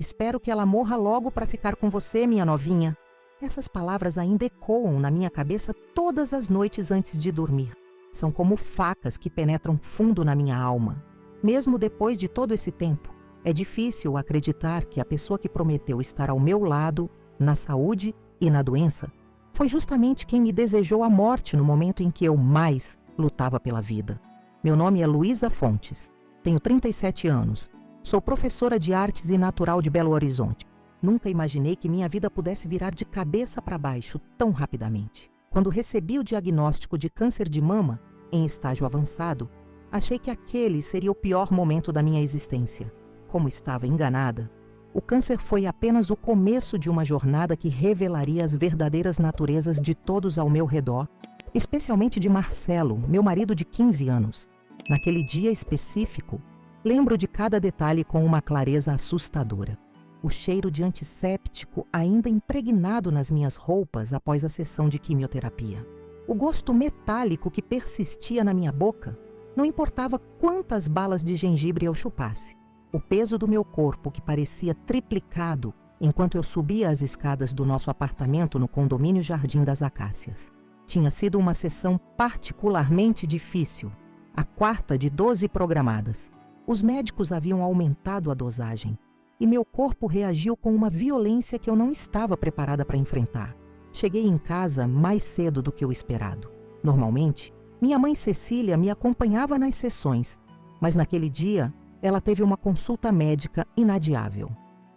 Espero que ela morra logo para ficar com você, minha novinha. Essas palavras ainda ecoam na minha cabeça todas as noites antes de dormir. São como facas que penetram fundo na minha alma. Mesmo depois de todo esse tempo, é difícil acreditar que a pessoa que prometeu estar ao meu lado, na saúde e na doença, foi justamente quem me desejou a morte no momento em que eu mais lutava pela vida. Meu nome é Luísa Fontes, tenho 37 anos, sou professora de Artes e Natural de Belo Horizonte. Nunca imaginei que minha vida pudesse virar de cabeça para baixo tão rapidamente. Quando recebi o diagnóstico de câncer de mama, em estágio avançado, achei que aquele seria o pior momento da minha existência. Como estava enganada, o câncer foi apenas o começo de uma jornada que revelaria as verdadeiras naturezas de todos ao meu redor, especialmente de Marcelo, meu marido de 15 anos. Naquele dia específico, lembro de cada detalhe com uma clareza assustadora. O cheiro de antisséptico ainda impregnado nas minhas roupas após a sessão de quimioterapia. O gosto metálico que persistia na minha boca, não importava quantas balas de gengibre eu chupasse. O peso do meu corpo, que parecia triplicado enquanto eu subia as escadas do nosso apartamento no condomínio Jardim das Acácias. Tinha sido uma sessão particularmente difícil, a quarta de 12 programadas. Os médicos haviam aumentado a dosagem e meu corpo reagiu com uma violência que eu não estava preparada para enfrentar. Cheguei em casa mais cedo do que o esperado. Normalmente, minha mãe Cecília me acompanhava nas sessões, mas naquele dia ela teve uma consulta médica inadiável.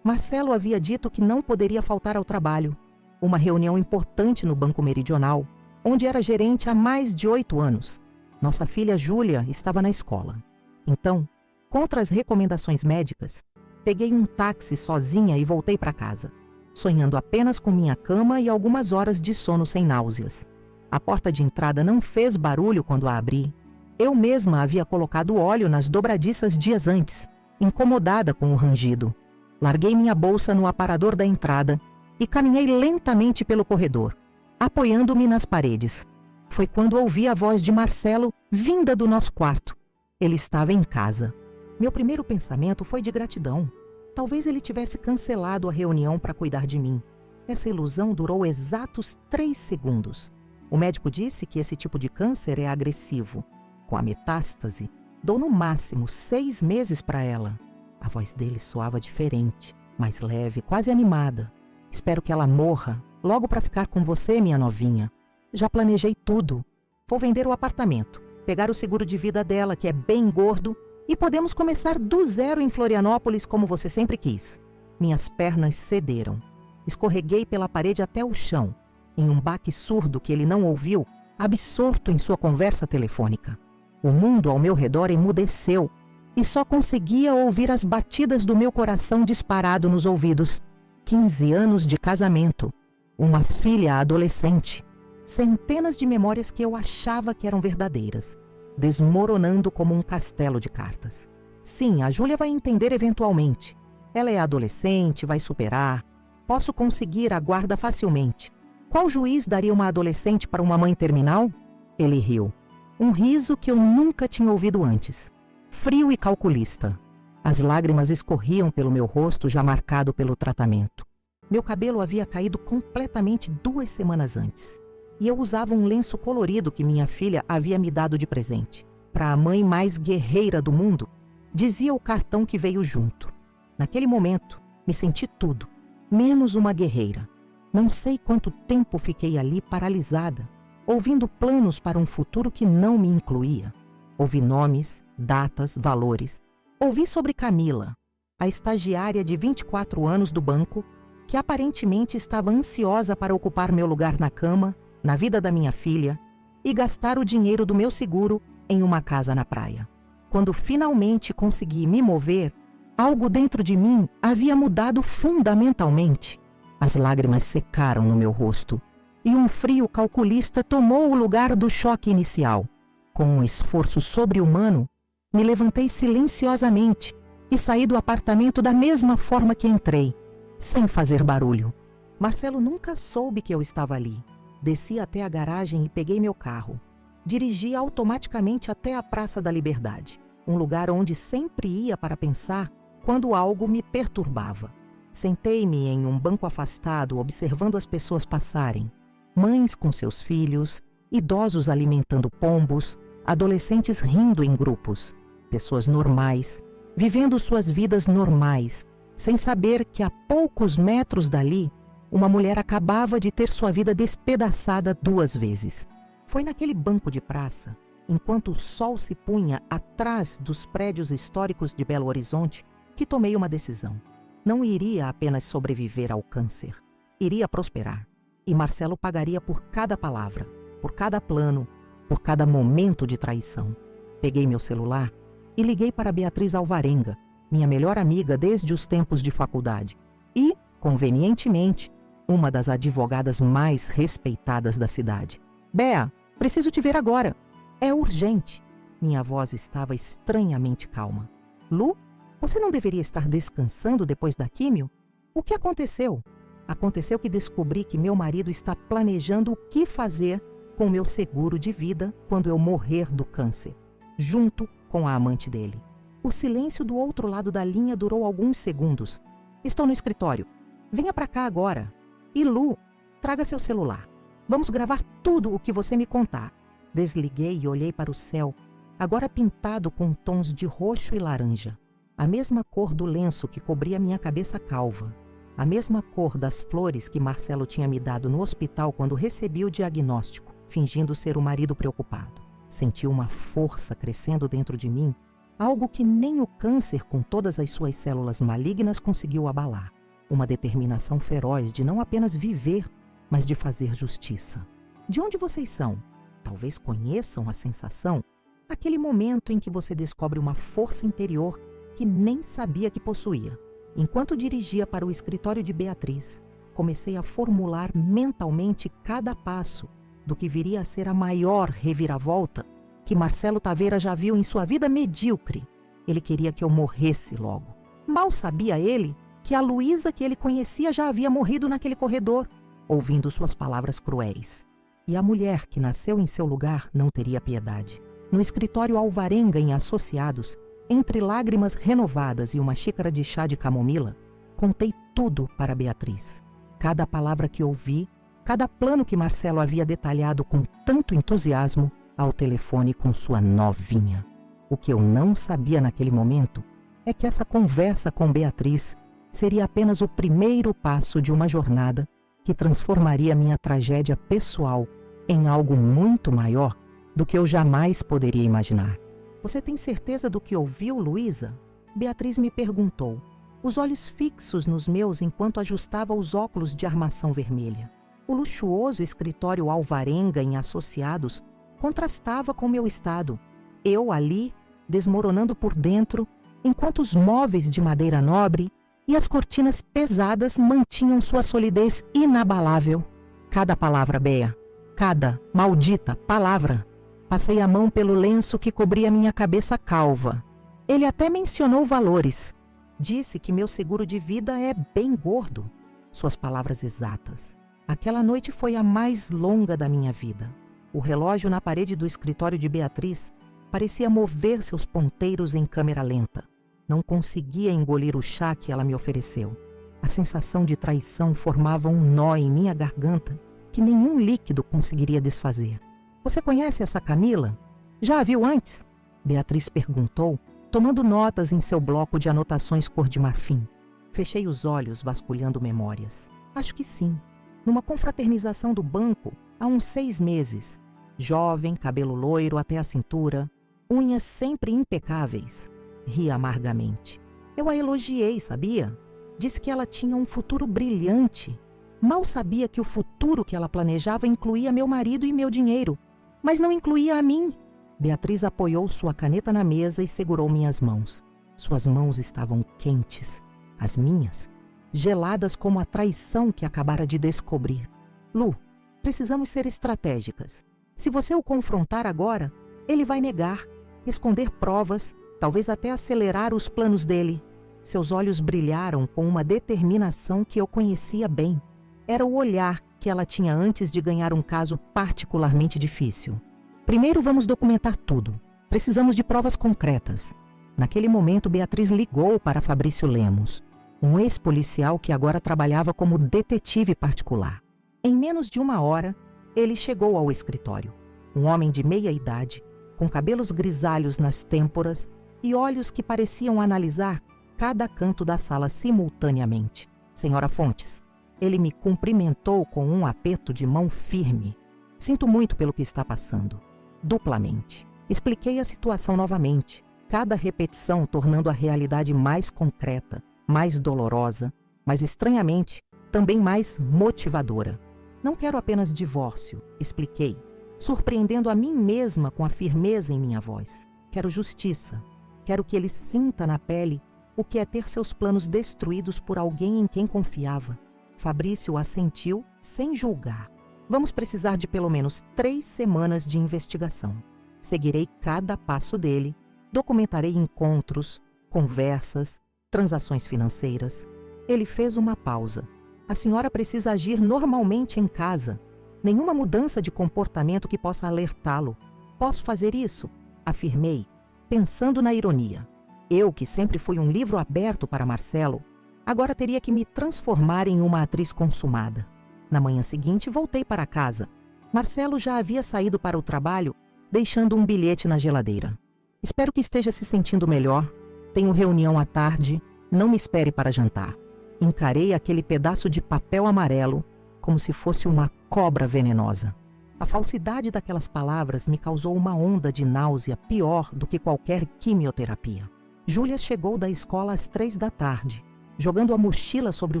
Marcelo havia dito que não poderia faltar ao trabalho, uma reunião importante no Banco Meridional, onde era gerente há mais de 8 anos. Nossa filha Júlia estava na escola. Então, contra as recomendações médicas, peguei um táxi sozinha e voltei para casa, sonhando apenas com minha cama e algumas horas de sono sem náuseas. A porta de entrada não fez barulho quando a abri. Eu mesma havia colocado óleo nas dobradiças dias antes, incomodada com o rangido. Larguei minha bolsa no aparador da entrada e caminhei lentamente pelo corredor, apoiando-me nas paredes. Foi quando ouvi a voz de Marcelo vinda do nosso quarto. Ele estava em casa. Meu primeiro pensamento foi de gratidão. Talvez ele tivesse cancelado a reunião para cuidar de mim. Essa ilusão durou exatos 3 segundos. O médico disse que esse tipo de câncer é agressivo. Com a metástase, dou no máximo 6 meses para ela. A voz dele soava diferente, mais leve, quase animada. Espero que ela morra, logo para ficar com você, minha novinha. Já planejei tudo. Vou vender o apartamento, pegar o seguro de vida dela, que é bem gordo, e podemos começar do zero em Florianópolis como você sempre quis. Minhas pernas cederam. Escorreguei pela parede até o chão, em um baque surdo que ele não ouviu, absorto em sua conversa telefônica. O mundo ao meu redor emudeceu e só conseguia ouvir as batidas do meu coração disparado nos ouvidos. 15 anos de casamento, uma filha adolescente, centenas de memórias que eu achava que eram verdadeiras, desmoronando como um castelo de cartas. Sim, a Júlia vai entender eventualmente. Ela é adolescente, vai superar. Posso conseguir a guarda facilmente. Qual juiz daria uma adolescente para uma mãe terminal? Ele riu. Um riso que eu nunca tinha ouvido antes. Frio e calculista. As lágrimas escorriam pelo meu rosto já marcado pelo tratamento. Meu cabelo havia caído completamente 2 semanas antes. E eu usava um lenço colorido que minha filha havia me dado de presente. Para a mãe mais guerreira do mundo, dizia o cartão que veio junto. Naquele momento, me senti tudo, menos uma guerreira. Não sei quanto tempo fiquei ali paralisada, ouvindo planos para um futuro que não me incluía. Ouvi nomes, datas, valores. Ouvi sobre Camila, a estagiária de 24 anos do banco, que aparentemente estava ansiosa para ocupar meu lugar na cama, na vida da minha filha, e gastar o dinheiro do meu seguro em uma casa na praia. Quando finalmente consegui me mover, algo dentro de mim havia mudado fundamentalmente. As lágrimas secaram no meu rosto e um frio calculista tomou o lugar do choque inicial. Com um esforço sobre-humano, me levantei silenciosamente e saí do apartamento da mesma forma que entrei, sem fazer barulho. Marcelo nunca soube que eu estava ali. Desci até a garagem e peguei meu carro. Dirigi automaticamente até a Praça da Liberdade, um lugar onde sempre ia para pensar quando algo me perturbava. Sentei-me em um banco afastado, observando as pessoas passarem. Mães com seus filhos, idosos alimentando pombos, adolescentes rindo em grupos. Pessoas normais, vivendo suas vidas normais, sem saber que a poucos metros dali, uma mulher acabava de ter sua vida despedaçada 2 vezes. Foi naquele banco de praça, enquanto o sol se punha atrás dos prédios históricos de Belo Horizonte, que tomei uma decisão. Não iria apenas sobreviver ao câncer, iria prosperar. E Marcelo pagaria por cada palavra, por cada plano, por cada momento de traição. Peguei meu celular e liguei para Beatriz Alvarenga, minha melhor amiga desde os tempos de faculdade e, convenientemente, uma das advogadas mais respeitadas da cidade. Bea, preciso te ver agora. É urgente. Minha voz estava estranhamente calma. Lu, você não deveria estar descansando depois da químio? O que aconteceu? Aconteceu que descobri que meu marido está planejando o que fazer com meu seguro de vida quando eu morrer do câncer, junto com a amante dele. O silêncio do outro lado da linha durou alguns segundos. Estou no escritório. Venha para cá agora. E Lu, traga seu celular. Vamos gravar tudo o que você me contar. Desliguei e olhei para o céu, agora pintado com tons de roxo e laranja. A mesma cor do lenço que cobria minha cabeça calva. A mesma cor das flores que Marcelo tinha me dado no hospital quando recebi o diagnóstico, fingindo ser o marido preocupado. Senti uma força crescendo dentro de mim, algo que nem o câncer com todas as suas células malignas conseguiu abalar. Uma determinação feroz de não apenas viver, mas de fazer justiça. De onde vocês são? Talvez conheçam a sensação, aquele momento em que você descobre uma força interior que nem sabia que possuía. Enquanto dirigia para o escritório de Beatriz, comecei a formular mentalmente cada passo do que viria a ser a maior reviravolta que Marcelo Taveira já viu em sua vida medíocre. Ele queria que eu morresse logo. Mal sabia ele que a Luísa que ele conhecia já havia morrido naquele corredor, ouvindo suas palavras cruéis. E a mulher que nasceu em seu lugar não teria piedade. No escritório Alvarenga em Associados, entre lágrimas renovadas e uma xícara de chá de camomila, contei tudo para Beatriz. Cada palavra que ouvi, cada plano que Marcelo havia detalhado com tanto entusiasmo ao telefone com sua novinha. O que eu não sabia naquele momento é que essa conversa com Beatriz seria apenas o primeiro passo de uma jornada que transformaria minha tragédia pessoal em algo muito maior do que eu jamais poderia imaginar. Você tem certeza do que ouviu, Luísa? Beatriz me perguntou, os olhos fixos nos meus enquanto ajustava os óculos de armação vermelha. O luxuoso escritório Alvarenga em Associados contrastava com meu estado. Eu ali, desmoronando por dentro, enquanto os móveis de madeira nobre e as cortinas pesadas mantinham sua solidez inabalável. Cada palavra, Bea, cada maldita palavra. Passei a mão pelo lenço que cobria minha cabeça calva. Ele até mencionou valores. Disse que meu seguro de vida é bem gordo. Suas palavras exatas. Aquela noite foi a mais longa da minha vida. O relógio na parede do escritório de Beatriz parecia mover seus ponteiros em câmera lenta. Não conseguia engolir o chá que ela me ofereceu. A sensação de traição formava um nó em minha garganta que nenhum líquido conseguiria desfazer. Você conhece essa Camila? Já a viu antes? Beatriz perguntou, tomando notas em seu bloco de anotações cor de marfim. Fechei os olhos, vasculhando memórias. Acho que sim. Numa confraternização do banco, há uns 6 meses. Jovem, cabelo loiro até a cintura, unhas sempre impecáveis. Ri amargamente. Eu a elogiei, sabia? Disse que ela tinha um futuro brilhante. Mal sabia que o futuro que ela planejava incluía meu marido e meu dinheiro, mas não incluía a mim. Beatriz apoiou sua caneta na mesa e segurou minhas mãos. Suas mãos estavam quentes. As minhas, geladas como a traição que acabara de descobrir. Lu, precisamos ser estratégicas. Se você o confrontar agora, ele vai negar, esconder provas, talvez até acelerar os planos dele. Seus olhos brilharam com uma determinação que eu conhecia bem. Era o olhar que ela tinha antes de ganhar um caso particularmente difícil. Primeiro vamos documentar tudo. Precisamos de provas concretas. Naquele momento, Beatriz ligou para Fabrício Lemos. um ex-policial que agora trabalhava como detetive particular. Em menos de 1 hora, ele chegou ao escritório. Um homem de meia idade, com cabelos grisalhos nas têmporas e olhos que pareciam analisar cada canto da sala simultaneamente. Senhora Fontes, ele me cumprimentou com um aperto de mão firme. Sinto muito pelo que está passando. Duplamente. Expliquei a situação novamente, cada repetição tornando a realidade mais concreta, mais dolorosa, mas estranhamente também mais motivadora. Não quero apenas divórcio, expliquei, surpreendendo a mim mesma com a firmeza em minha voz. Quero justiça. Quero que ele sinta na pele o que é ter seus planos destruídos por alguém em quem confiava. Fabrício assentiu sem julgar. Vamos precisar de pelo menos 3 semanas de investigação. Seguirei cada passo dele, documentarei encontros, conversas, transações financeiras. Ele fez uma pausa. A senhora precisa agir normalmente em casa. Nenhuma mudança de comportamento que possa alertá-lo. Posso fazer isso? Afirmei, pensando na ironia. Eu, que sempre fui um livro aberto para Marcelo, agora teria que me transformar em uma atriz consumada. Na manhã seguinte, voltei para casa. Marcelo já havia saído para o trabalho, deixando um bilhete na geladeira. Espero que esteja se sentindo melhor. Tenho reunião à tarde. Não me espere para jantar. Encarei aquele pedaço de papel amarelo como se fosse uma cobra venenosa. A falsidade daquelas palavras me causou uma onda de náusea pior do que qualquer quimioterapia. Júlia chegou da escola às 3 da tarde, jogando a mochila sobre o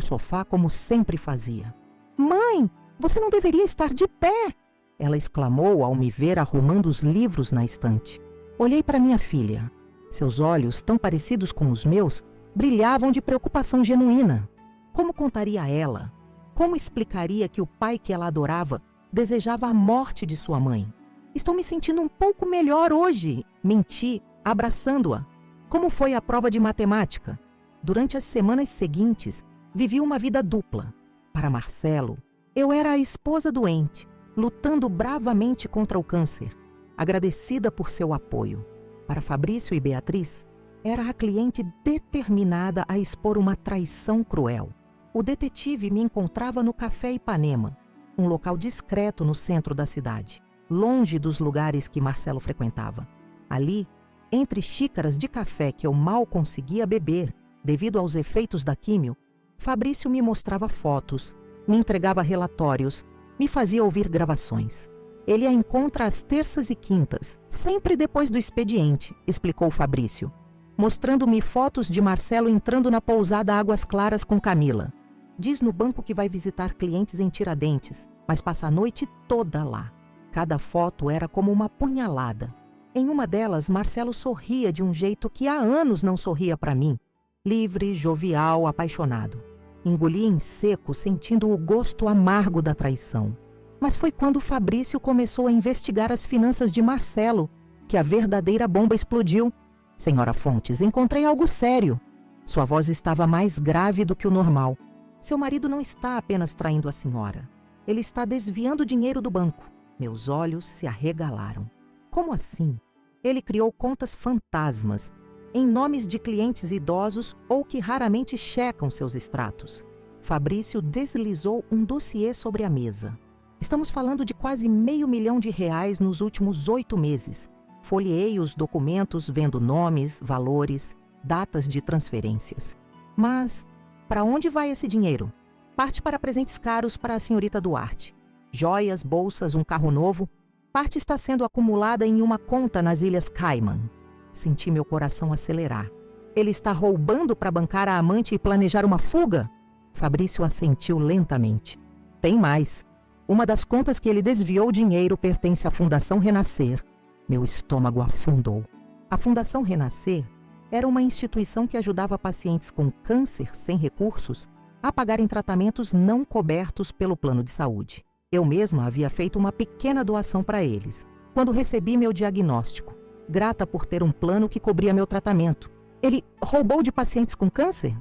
sofá como sempre fazia. Mãe, você não deveria estar de pé! Ela exclamou ao me ver arrumando os livros na estante. Olhei para minha filha. Seus olhos, tão parecidos com os meus, brilhavam de preocupação genuína. Como contaria a ela? Como explicaria que o pai que ela adorava desejava a morte de sua mãe? Estou me sentindo um pouco melhor hoje, menti, abraçando-a. Como foi a prova de matemática? Durante as semanas seguintes, vivi uma vida dupla. Para Marcelo, eu era a esposa doente, lutando bravamente contra o câncer, agradecida por seu apoio. Para Fabrício e Beatriz, era a cliente determinada a expor uma traição cruel. O detetive me encontrava no Café Ipanema, um local discreto no centro da cidade, longe dos lugares que Marcelo frequentava. Ali, entre xícaras de café que eu mal conseguia beber, devido aos efeitos da químio, Fabrício me mostrava fotos, me entregava relatórios, me fazia ouvir gravações. Ele a encontra às terças e quintas, sempre depois do expediente, explicou Fabrício, mostrando-me fotos de Marcelo entrando na pousada Águas Claras com Camila. Diz no banco que vai visitar clientes em Tiradentes, mas passa a noite toda lá. Cada foto era como uma punhalada. Em uma delas, Marcelo sorria de um jeito que há anos não sorria para mim. Livre, jovial, apaixonado. Engoli em seco, sentindo o gosto amargo da traição. Mas foi quando Fabrício começou a investigar as finanças de Marcelo que a verdadeira bomba explodiu. Senhora Fontes, encontrei algo sério. Sua voz estava mais grave do que o normal. Seu marido não está apenas traindo a senhora. Ele está desviando dinheiro do banco. Meus olhos se arregalaram. Como assim? Ele criou contas fantasmas, em nomes de clientes idosos ou que raramente checam seus extratos. Fabrício deslizou um dossiê sobre a mesa. Estamos falando de quase R$500 mil nos últimos 8 meses. Folheei os documentos vendo nomes, valores, datas de transferências. Mas para onde vai esse dinheiro? Parte para presentes caros para a senhorita Duarte. Joias, bolsas, um carro novo. Parte está sendo acumulada em uma conta nas Ilhas Cayman. Senti meu coração acelerar. Ele está roubando para bancar a amante e planejar uma fuga? Fabrício assentiu lentamente. Tem mais. Uma das contas que ele desviou dinheiro pertence à Fundação Renascer. Meu estômago afundou. A Fundação Renascer era uma instituição que ajudava pacientes com câncer sem recursos a pagarem tratamentos não cobertos pelo plano de saúde. Eu mesma havia feito uma pequena doação para eles, quando recebi meu diagnóstico, grata por ter um plano que cobria meu tratamento. Ele roubou de pacientes com câncer?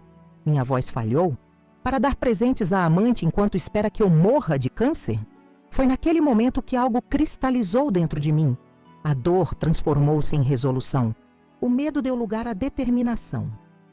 Minha voz falhou. Para dar presentes à amante enquanto espera que eu morra de câncer? Foi naquele momento que algo cristalizou dentro de mim. A dor transformou-se em resolução. O medo deu lugar à determinação.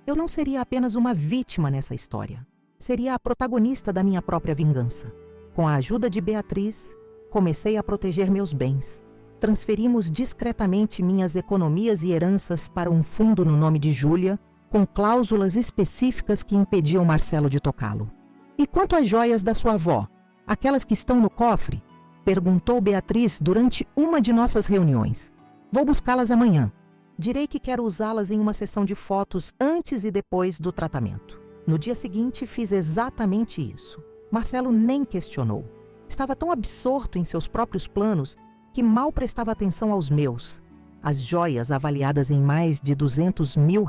Eu não seria apenas uma vítima nessa história. Seria a protagonista da minha própria vingança. Com a ajuda de Beatriz, comecei a proteger meus bens. Transferimos discretamente minhas economias e heranças para um fundo no nome de Júlia, com cláusulas específicas que impediam Marcelo de tocá-lo. E quanto às joias da sua avó, aquelas que estão no cofre? Perguntou Beatriz durante uma de nossas reuniões. Vou buscá-las amanhã. Direi que quero usá-las em uma sessão de fotos antes e depois do tratamento. No dia seguinte, fiz exatamente isso. Marcelo nem questionou. Estava tão absorto em seus próprios planos que mal prestava atenção aos meus. As joias, avaliadas em mais de R$200 mil,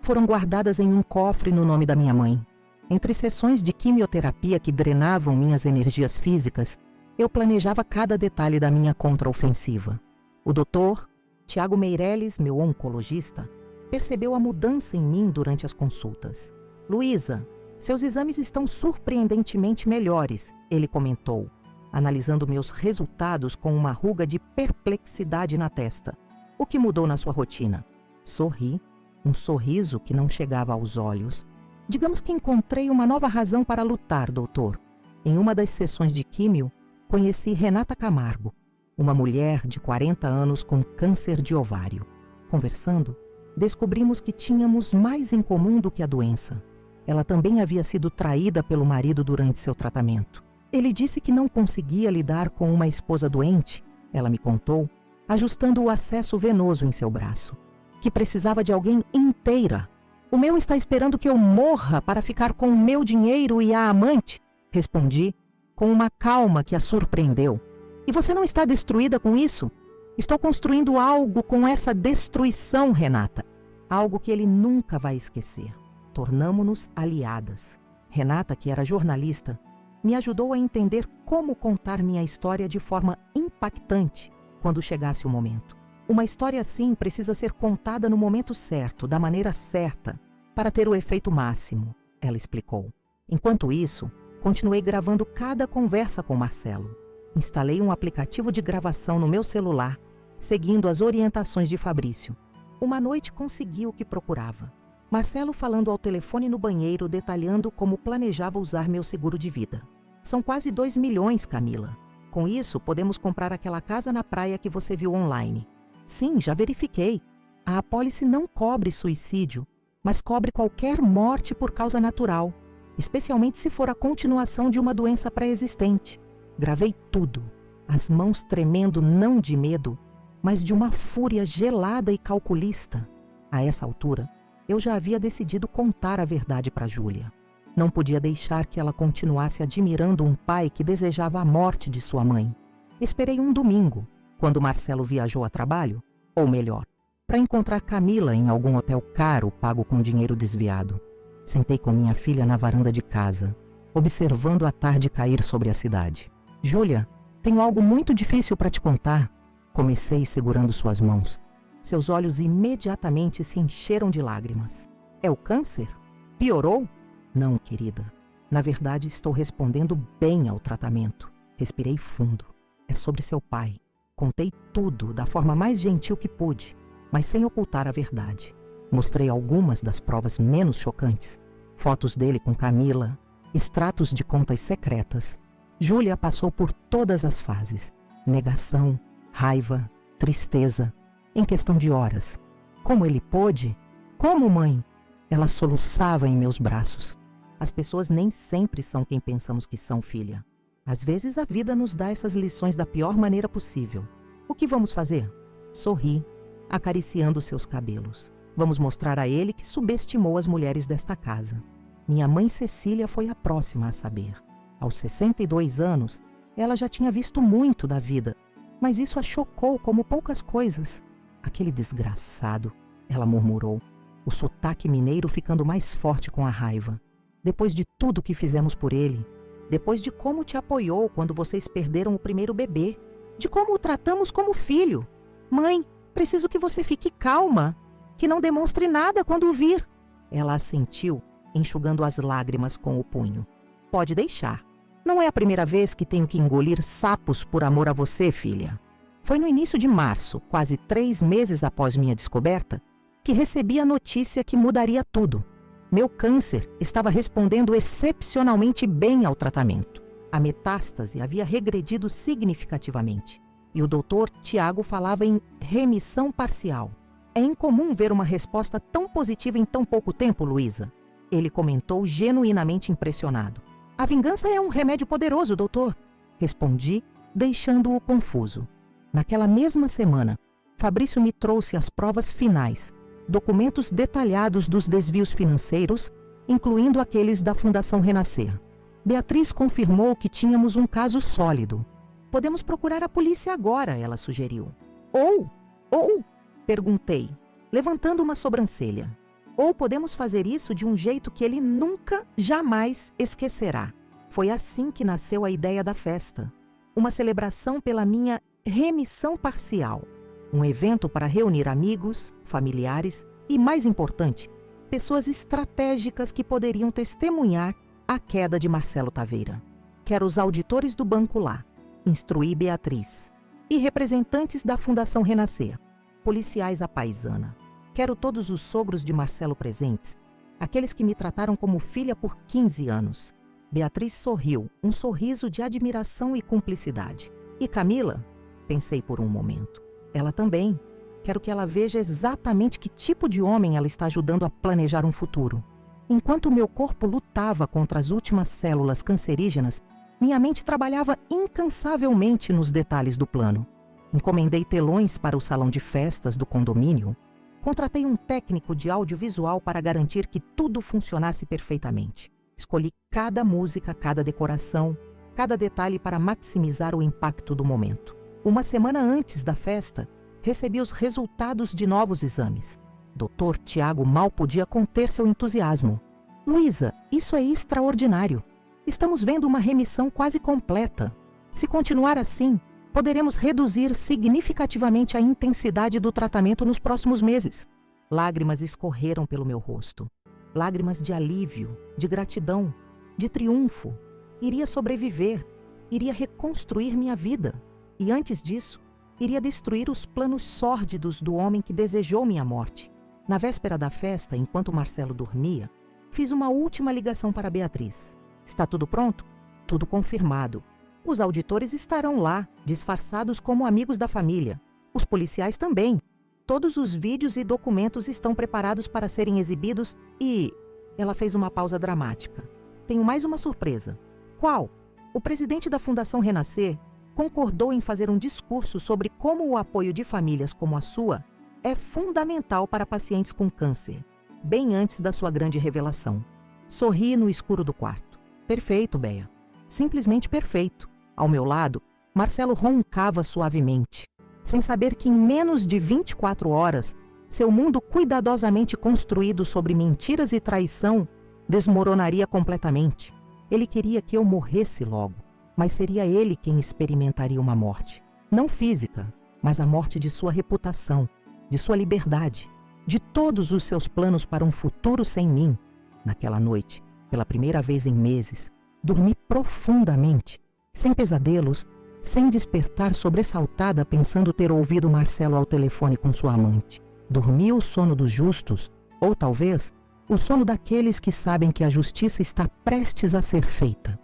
foram guardadas em um cofre no nome da minha mãe. Entre sessões de quimioterapia que drenavam minhas energias físicas, eu planejava cada detalhe da minha contraofensiva. O doutor Tiago Meirelles, meu oncologista, percebeu a mudança em mim durante as consultas. Luísa, seus exames estão surpreendentemente melhores, ele comentou, analisando meus resultados com uma ruga de perplexidade na testa. O que mudou na sua rotina? Sorri, um sorriso que não chegava aos olhos. Digamos que encontrei uma nova razão para lutar, doutor. Em uma das sessões de químio, conheci Renata Camargo, uma mulher de 40 anos com câncer de ovário. Conversando, descobrimos que tínhamos mais em comum do que a doença. Ela também havia sido traída pelo marido durante seu tratamento. Ele disse que não conseguia lidar com uma esposa doente, ela me contou, ajustando o acesso venoso em seu braço, que precisava de alguém inteira. O meu está esperando que eu morra para ficar com o meu dinheiro e a amante, respondi, com uma calma que a surpreendeu. E você não está destruída com isso? Estou construindo algo com essa destruição, Renata. Algo que ele nunca vai esquecer. Tornamo-nos aliadas. Renata, que era jornalista, me ajudou a entender como contar minha história de forma impactante quando chegasse o momento. Uma história assim precisa ser contada no momento certo, da maneira certa, para ter o efeito máximo, ela explicou. Enquanto isso, continuei gravando cada conversa com Marcelo. Instalei um aplicativo de gravação no meu celular, seguindo as orientações de Fabrício. Uma noite consegui o que procurava. Marcelo falando ao telefone no banheiro, detalhando como planejava usar meu seguro de vida. São quase 2 milhões, Camila. Com isso, podemos comprar aquela casa na praia que você viu online. Sim, já verifiquei. A apólice não cobre suicídio, mas cobre qualquer morte por causa natural, especialmente se for a continuação de uma doença pré-existente. Gravei tudo, as mãos tremendo não de medo, mas de uma fúria gelada e calculista. A essa altura, eu já havia decidido contar a verdade para Júlia. Não podia deixar que ela continuasse admirando um pai que desejava a morte de sua mãe. Esperei um domingo, quando Marcelo viajou a trabalho, ou melhor, para encontrar Camila em algum hotel caro pago com dinheiro desviado. Sentei com minha filha na varanda de casa, observando a tarde cair sobre a cidade. Júlia, tenho algo muito difícil para te contar, comecei segurando suas mãos. Seus olhos imediatamente se encheram de lágrimas. É o câncer? Piorou? Não, querida. Na verdade, estou respondendo bem ao tratamento. Respirei fundo. É sobre seu pai. Contei tudo da forma mais gentil que pude, mas sem ocultar a verdade. Mostrei algumas das provas menos chocantes. Fotos dele com Camila, extratos de contas secretas. Júlia passou por todas as fases. Negação, raiva, tristeza. Em questão de horas. Como ele pôde? Como, mãe? Ela soluçava em meus braços. As pessoas nem sempre são quem pensamos que são, filha. Às vezes a vida nos dá essas lições da pior maneira possível. O que vamos fazer? Sorri, acariciando seus cabelos. Vamos mostrar a ele que subestimou as mulheres desta casa. Minha mãe Cecília foi a próxima a saber. Aos 62 anos, ela já tinha visto muito da vida, mas isso a chocou como poucas coisas. Aquele desgraçado, ela murmurou, o sotaque mineiro ficando mais forte com a raiva. Depois de tudo que fizemos por ele, depois de como te apoiou quando vocês perderam o primeiro bebê, de como o tratamos como filho. Mãe, preciso que você fique calma, que não demonstre nada quando o vir. Ela assentiu, enxugando as lágrimas com o punho. Pode deixar. Não é a primeira vez que tenho que engolir sapos por amor a você, filha. Foi no início de março, quase 3 meses após minha descoberta, que recebi a notícia que mudaria tudo. Meu câncer estava respondendo excepcionalmente bem ao tratamento. A metástase havia regredido significativamente. E o Dr. Tiago falava em remissão parcial. É incomum ver uma resposta tão positiva em tão pouco tempo, Luísa. Ele comentou genuinamente impressionado. A vingança é um remédio poderoso, doutor. Respondi, deixando-o confuso. Naquela mesma semana, Fabrício me trouxe as provas finais, documentos detalhados dos desvios financeiros, incluindo aqueles da Fundação Renascer. Beatriz confirmou que tínhamos um caso sólido. Podemos procurar a polícia agora, ela sugeriu. Ou, perguntei, levantando uma sobrancelha. Ou podemos fazer isso de um jeito que ele nunca, jamais esquecerá. Foi assim que nasceu a ideia da festa. Uma celebração pela minha remissão parcial. Um evento para reunir amigos, familiares e, mais importante, pessoas estratégicas que poderiam testemunhar a queda de Marcelo Taveira. Quero os auditores do banco lá, instruí Beatriz, e representantes da Fundação Renascer, policiais à paisana. Quero todos os sogros de Marcelo presentes, aqueles que me trataram como filha por 15 anos. Beatriz sorriu, um sorriso de admiração e cumplicidade. E Camila? Pensei por um momento. Ela também. Quero que ela veja exatamente que tipo de homem ela está ajudando a planejar um futuro. Enquanto meu corpo lutava contra as últimas células cancerígenas, minha mente trabalhava incansavelmente nos detalhes do plano. Encomendei telões para o salão de festas do condomínio. Contratei um técnico de audiovisual para garantir que tudo funcionasse perfeitamente. Escolhi cada música, cada decoração, cada detalhe para maximizar o impacto do momento. Uma semana antes da festa, recebi os resultados de novos exames. Dr. Tiago mal podia conter seu entusiasmo. Luísa, isso é extraordinário. Estamos vendo uma remissão quase completa. Se continuar assim, poderemos reduzir significativamente a intensidade do tratamento nos próximos meses. Lágrimas escorreram pelo meu rosto. Lágrimas de alívio, de gratidão, de triunfo. Iria sobreviver, iria reconstruir minha vida. E antes disso, iria destruir os planos sórdidos do homem que desejou minha morte. Na véspera da festa, enquanto Marcelo dormia, fiz uma última ligação para Beatriz. Está tudo pronto? Tudo confirmado. Os auditores estarão lá, disfarçados como amigos da família. Os policiais também. Todos os vídeos e documentos estão preparados para serem exibidos e... Ela fez uma pausa dramática. Tenho mais uma surpresa. Qual? O presidente da Fundação Renascer concordou em fazer um discurso sobre como o apoio de famílias como a sua é fundamental para pacientes com câncer, bem antes da sua grande revelação. Sorri no escuro do quarto. Perfeito, Béa. Simplesmente perfeito. Ao meu lado, Marcelo roncava suavemente, sem saber que em menos de 24 horas, seu mundo cuidadosamente construído sobre mentiras e traição desmoronaria completamente. Ele queria que eu morresse logo, mas seria ele quem experimentaria uma morte. Não física, mas a morte de sua reputação, de sua liberdade, de todos os seus planos para um futuro sem mim. Naquela noite, pela primeira vez em meses, dormi profundamente, sem pesadelos, sem despertar sobressaltada pensando ter ouvido Marcelo ao telefone com sua amante. Dormi o sono dos justos, ou talvez o sono daqueles que sabem que a justiça está prestes a ser feita.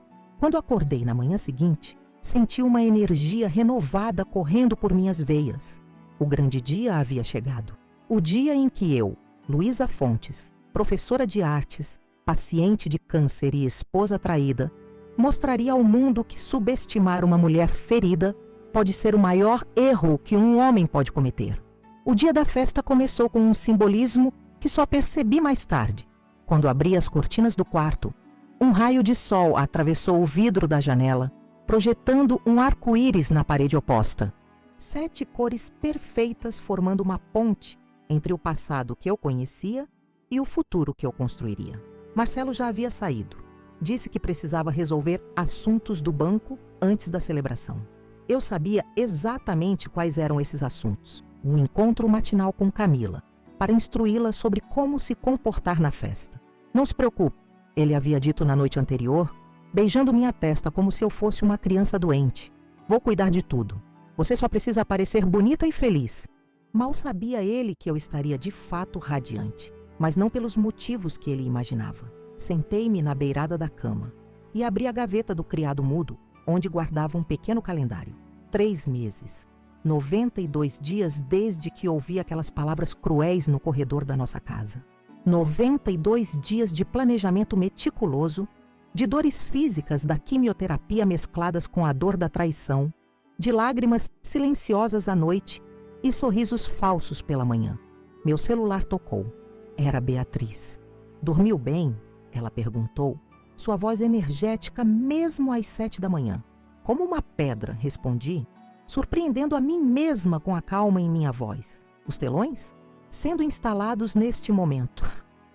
Quando acordei na manhã seguinte, senti uma energia renovada correndo por minhas veias. O grande dia havia chegado. O dia em que eu, Luísa Fontes, professora de artes, paciente de câncer e esposa traída, mostraria ao mundo que subestimar uma mulher ferida pode ser o maior erro que um homem pode cometer. O dia da festa começou com um simbolismo que só percebi mais tarde. Quando abri as cortinas do quarto, um raio de sol atravessou o vidro da janela, projetando um arco-íris na parede oposta. 7 cores perfeitas formando uma ponte entre o passado que eu conhecia e o futuro que eu construiria. Marcelo já havia saído. Disse que precisava resolver assuntos do banco antes da celebração. Eu sabia exatamente quais eram esses assuntos. Um encontro matinal com Camila, para instruí-la sobre como se comportar na festa. Não se preocupe, ele havia dito na noite anterior, beijando minha testa como se eu fosse uma criança doente. Vou cuidar de tudo. Você só precisa parecer bonita e feliz. Mal sabia ele que eu estaria de fato radiante, mas não pelos motivos que ele imaginava. Sentei-me na beirada da cama e abri a gaveta do criado mudo, onde guardava um pequeno calendário. 3 meses. 92 dias desde que ouvi aquelas palavras cruéis no corredor da nossa casa. 92 dias de planejamento meticuloso, de dores físicas da quimioterapia mescladas com a dor da traição, de lágrimas silenciosas à noite e sorrisos falsos pela manhã. Meu celular tocou. Era Beatriz. Dormiu bem? Ela perguntou, sua voz energética mesmo às 7 da manhã. Como uma pedra, respondi, surpreendendo a mim mesma com a calma em minha voz. Os telões? Sendo instalados neste momento.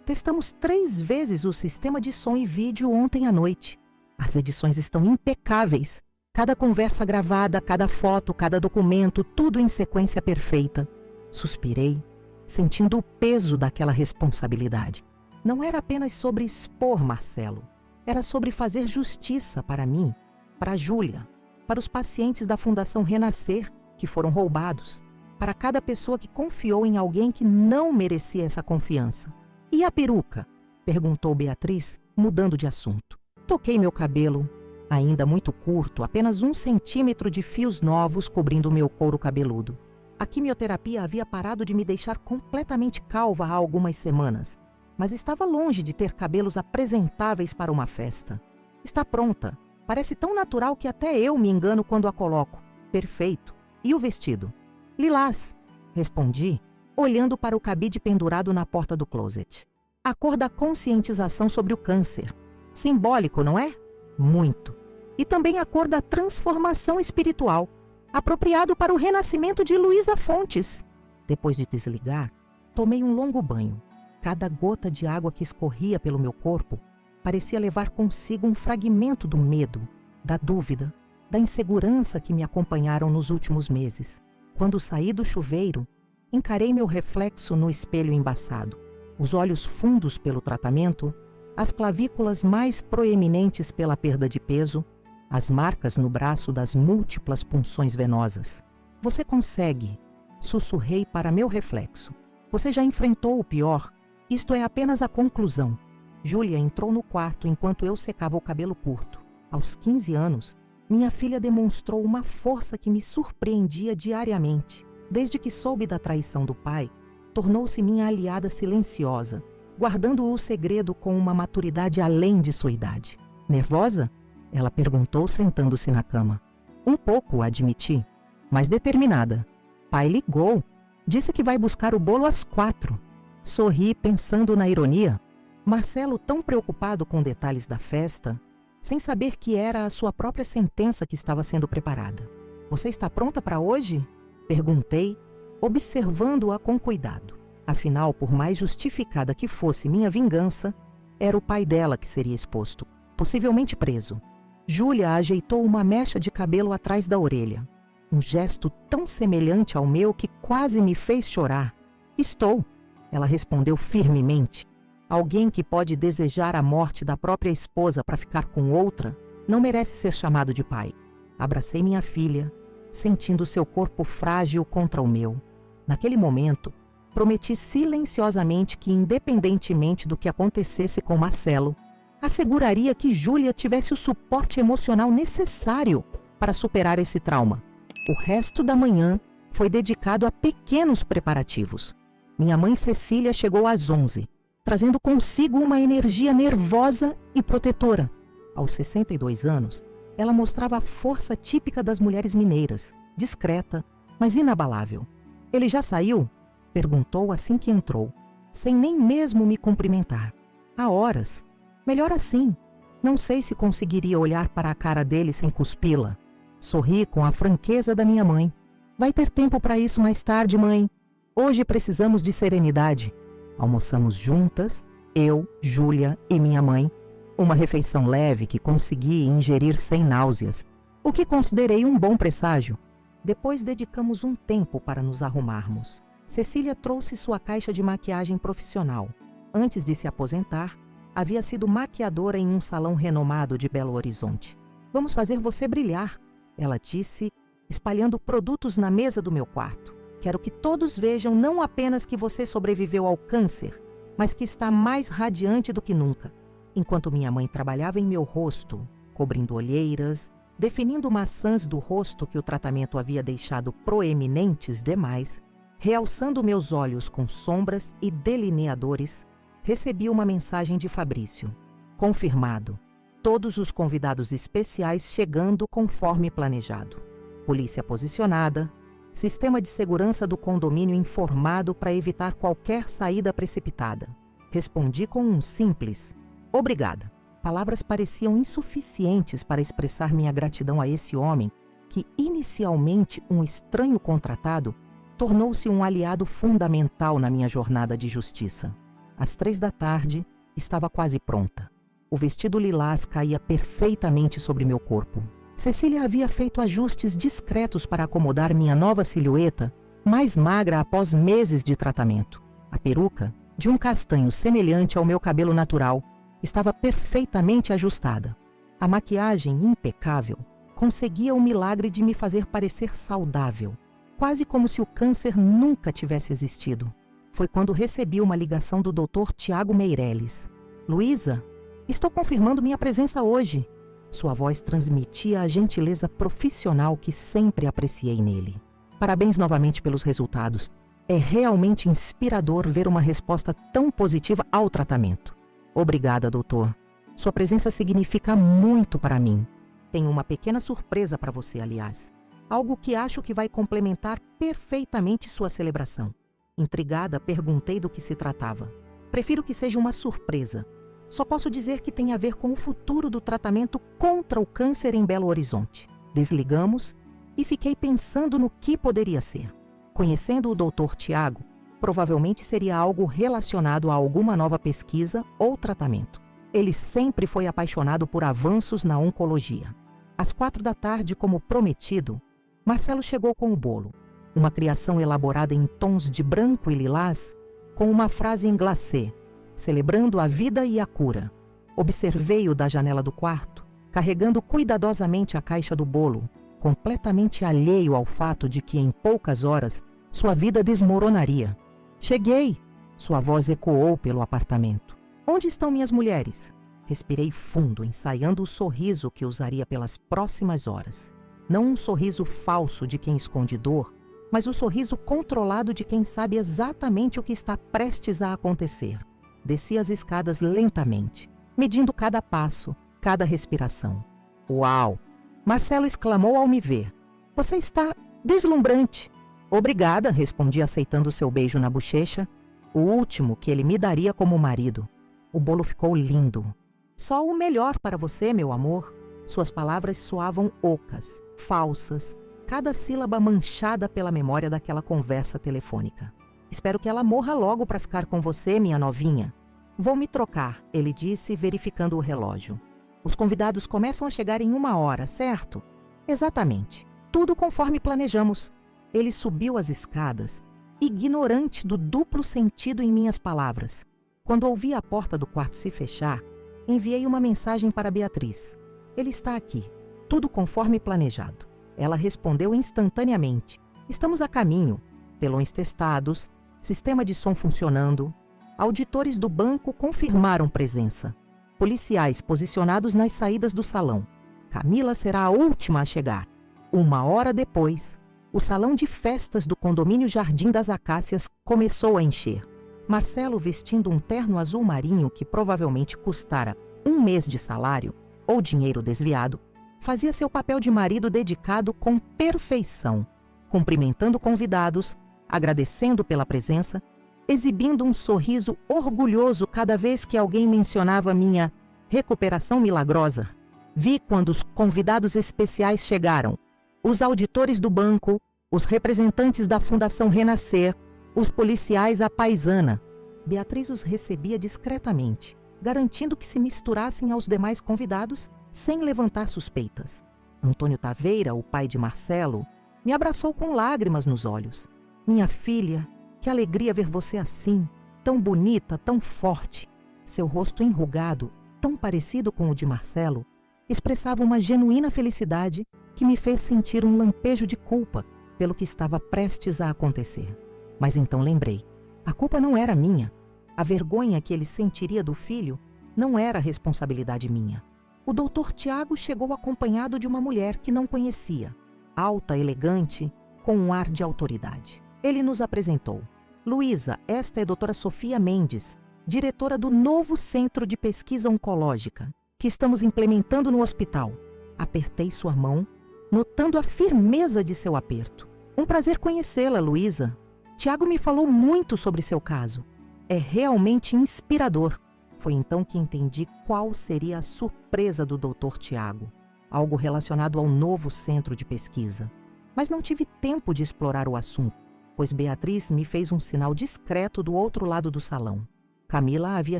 Testamos 3 vezes o sistema de som e vídeo ontem à noite. As edições estão impecáveis. Cada conversa gravada, cada foto, cada documento, tudo em sequência perfeita. Suspirei, sentindo o peso daquela responsabilidade. Não era apenas sobre expor Marcelo. Era sobre fazer justiça para mim, para a Júlia, para os pacientes da Fundação Renascer que foram roubados, para cada pessoa que confiou em alguém que não merecia essa confiança. E a peruca? Perguntou Beatriz, mudando de assunto. Toquei meu cabelo, ainda muito curto, apenas 1 centímetro de fios novos cobrindo meu couro cabeludo. A quimioterapia havia parado de me deixar completamente calva há algumas semanas, mas estava longe de ter cabelos apresentáveis para uma festa. Está pronta. Parece tão natural que até eu me engano quando a coloco. Perfeito. E o vestido? Lilás, respondi, olhando para o cabide pendurado na porta do closet. A cor da conscientização sobre o câncer. Simbólico, não é? Muito. E também a cor da transformação espiritual. Apropriado para o renascimento de Luísa Fontes. Depois de desligar, tomei um longo banho. Cada gota de água que escorria pelo meu corpo parecia levar consigo um fragmento do medo, da dúvida, da insegurança que me acompanharam nos últimos meses. Quando saí do chuveiro, encarei meu reflexo no espelho embaçado. Os olhos fundos pelo tratamento, as clavículas mais proeminentes pela perda de peso, as marcas no braço das múltiplas punções venosas. Você consegue, sussurrei para meu reflexo. Você já enfrentou o pior. Isto é apenas a conclusão. Júlia entrou no quarto enquanto eu secava o cabelo curto. Aos 15 anos, minha filha demonstrou uma força que me surpreendia diariamente. Desde que soube da traição do pai, tornou-se minha aliada silenciosa, guardando o segredo com uma maturidade além de sua idade. Nervosa? Ela perguntou sentando-se na cama. Um pouco, admiti, mas determinada. Pai ligou. Disse que vai buscar o bolo às 4. Sorri pensando na ironia. Marcelo, tão preocupado com detalhes da festa, sem saber que era a sua própria sentença que estava sendo preparada. Você está pronta para hoje? Perguntei, observando-a com cuidado. Afinal, por mais justificada que fosse minha vingança, era o pai dela que seria exposto, possivelmente preso. Júlia ajeitou uma mecha de cabelo atrás da orelha. Um gesto tão semelhante ao meu que quase me fez chorar. Estou, ela respondeu firmemente. Alguém que pode desejar a morte da própria esposa para ficar com outra não merece ser chamado de pai. Abracei minha filha, sentindo seu corpo frágil contra o meu. Naquele momento, prometi silenciosamente que, independentemente do que acontecesse com Marcelo, asseguraria que Júlia tivesse o suporte emocional necessário para superar esse trauma. O resto da manhã foi dedicado a pequenos preparativos. Minha mãe Cecília chegou às 11, trazendo consigo uma energia nervosa e protetora. Aos 62 anos, ela mostrava a força típica das mulheres mineiras, discreta, mas inabalável. Ele já saiu? Perguntou assim que entrou, sem nem mesmo me cumprimentar. Há horas. Melhor assim. Não sei se conseguiria olhar para a cara dele sem cuspi-la. Sorri com a franqueza da minha mãe. Vai ter tempo para isso mais tarde, mãe. Hoje precisamos de serenidade. Almoçamos juntas, eu, Júlia e minha mãe. Uma refeição leve que consegui ingerir sem náuseas, o que considerei um bom presságio. Depois dedicamos um tempo para nos arrumarmos. Cecília trouxe sua caixa de maquiagem profissional. Antes de se aposentar, havia sido maquiadora em um salão renomado de Belo Horizonte. Vamos fazer você brilhar, ela disse, espalhando produtos na mesa do meu quarto. Quero que todos vejam não apenas que você sobreviveu ao câncer, mas que está mais radiante do que nunca. Enquanto minha mãe trabalhava em meu rosto, cobrindo olheiras, definindo maçãs do rosto que o tratamento havia deixado proeminentes demais, realçando meus olhos com sombras e delineadores, recebi uma mensagem de Fabrício. Confirmado. Todos os convidados especiais chegando conforme planejado. Polícia posicionada. Sistema de segurança do condomínio informado para evitar qualquer saída precipitada. Respondi com um simples "obrigada". Palavras pareciam insuficientes para expressar minha gratidão a esse homem que, inicialmente um estranho contratado, tornou-se um aliado fundamental na minha jornada de justiça. Às 3 da tarde, estava quase pronta. O vestido lilás caía perfeitamente sobre meu corpo. Cecília havia feito ajustes discretos para acomodar minha nova silhueta, mais magra após meses de tratamento. A peruca, de um castanho semelhante ao meu cabelo natural, estava perfeitamente ajustada. A maquiagem impecável conseguia o milagre de me fazer parecer saudável, quase como se o câncer nunca tivesse existido. Foi quando recebi uma ligação do Dr. Tiago Meirelles. "Luísa, estou confirmando minha presença hoje." Sua voz transmitia a gentileza profissional que sempre apreciei nele. "Parabéns novamente pelos resultados. É realmente inspirador ver uma resposta tão positiva ao tratamento." "Obrigada, doutor. Sua presença significa muito para mim. Tenho uma pequena surpresa para você, aliás. Algo que acho que vai complementar perfeitamente sua celebração." Intrigada, perguntei do que se tratava. "Prefiro que seja uma surpresa. Só posso dizer que tem a ver com o futuro do tratamento contra o câncer em Belo Horizonte." Desligamos e fiquei pensando no que poderia ser. Conhecendo o Dr. Tiago, provavelmente seria algo relacionado a alguma nova pesquisa ou tratamento. Ele sempre foi apaixonado por avanços na oncologia. Às 4 da tarde, como prometido, Marcelo chegou com o bolo. Uma criação elaborada em tons de branco e lilás, com uma frase em glacê, celebrando a vida e a cura. Observei-o da janela do quarto, carregando cuidadosamente a caixa do bolo, completamente alheio ao fato de que em poucas horas sua vida desmoronaria. "Cheguei!" Sua voz ecoou pelo apartamento. "Onde estão minhas mulheres?" Respirei fundo, ensaiando o sorriso que usaria pelas próximas horas. Não um sorriso falso de quem esconde dor, mas o sorriso controlado de quem sabe exatamente o que está prestes a acontecer. Desci as escadas lentamente, medindo cada passo, cada respiração. "Uau!" Marcelo exclamou ao me ver. "Você está deslumbrante." "Obrigada", respondi aceitando seu beijo na bochecha, o último que ele me daria como marido. "O bolo ficou lindo." "Só o melhor para você, meu amor." Suas palavras soavam ocas, falsas, cada sílaba manchada pela memória daquela conversa telefônica. "Espero que ela morra logo para ficar com você, minha novinha." "Vou me trocar", ele disse, verificando o relógio. "Os convidados começam a chegar em 1 hora, certo?" "Exatamente. Tudo conforme planejamos." Ele subiu as escadas, ignorante do duplo sentido em minhas palavras. Quando ouvi a porta do quarto se fechar, enviei uma mensagem para Beatriz. "Ele está aqui. Tudo conforme planejado." Ela respondeu instantaneamente. "Estamos a caminho. Telões testados, sistema de som funcionando." Auditores do banco confirmaram presença. Policiais posicionados nas saídas do salão. Camila será a última a chegar. 1 hora depois, o salão de festas do condomínio Jardim das Acácias começou a encher. Marcelo, vestindo um terno azul marinho que provavelmente custara 1 mês de salário, ou dinheiro desviado, fazia seu papel de marido dedicado com perfeição, cumprimentando convidados, agradecendo pela presença, exibindo um sorriso orgulhoso cada vez que alguém mencionava minha recuperação milagrosa. Vi quando os convidados especiais chegaram, os auditores do banco, os representantes da Fundação Renascer, os policiais à paisana. Beatriz os recebia discretamente, garantindo que se misturassem aos demais convidados sem levantar suspeitas. Antônio Taveira, o pai de Marcelo, me abraçou com lágrimas nos olhos. "Minha filha, que alegria ver você assim, tão bonita, tão forte." Seu rosto enrugado, tão parecido com o de Marcelo, expressava uma genuína felicidade que me fez sentir um lampejo de culpa pelo que estava prestes a acontecer. Mas então lembrei. A culpa não era minha. A vergonha que ele sentiria do filho não era responsabilidade minha. O Dr. Tiago chegou acompanhado de uma mulher que não conhecia, alta, elegante, com um ar de autoridade. Ele nos apresentou. Luísa, esta é a doutora Sofia Mendes, diretora do novo Centro de Pesquisa Oncológica, que estamos implementando no hospital. Apertei sua mão, notando a firmeza de seu aperto. Um prazer conhecê-la, Luísa. Tiago me falou muito sobre seu caso. É realmente inspirador. Foi então que entendi qual seria a surpresa do Dr. Tiago. Algo relacionado ao novo centro de pesquisa. Mas não tive tempo de explorar o assunto, pois Beatriz me fez um sinal discreto do outro lado do salão. Camila havia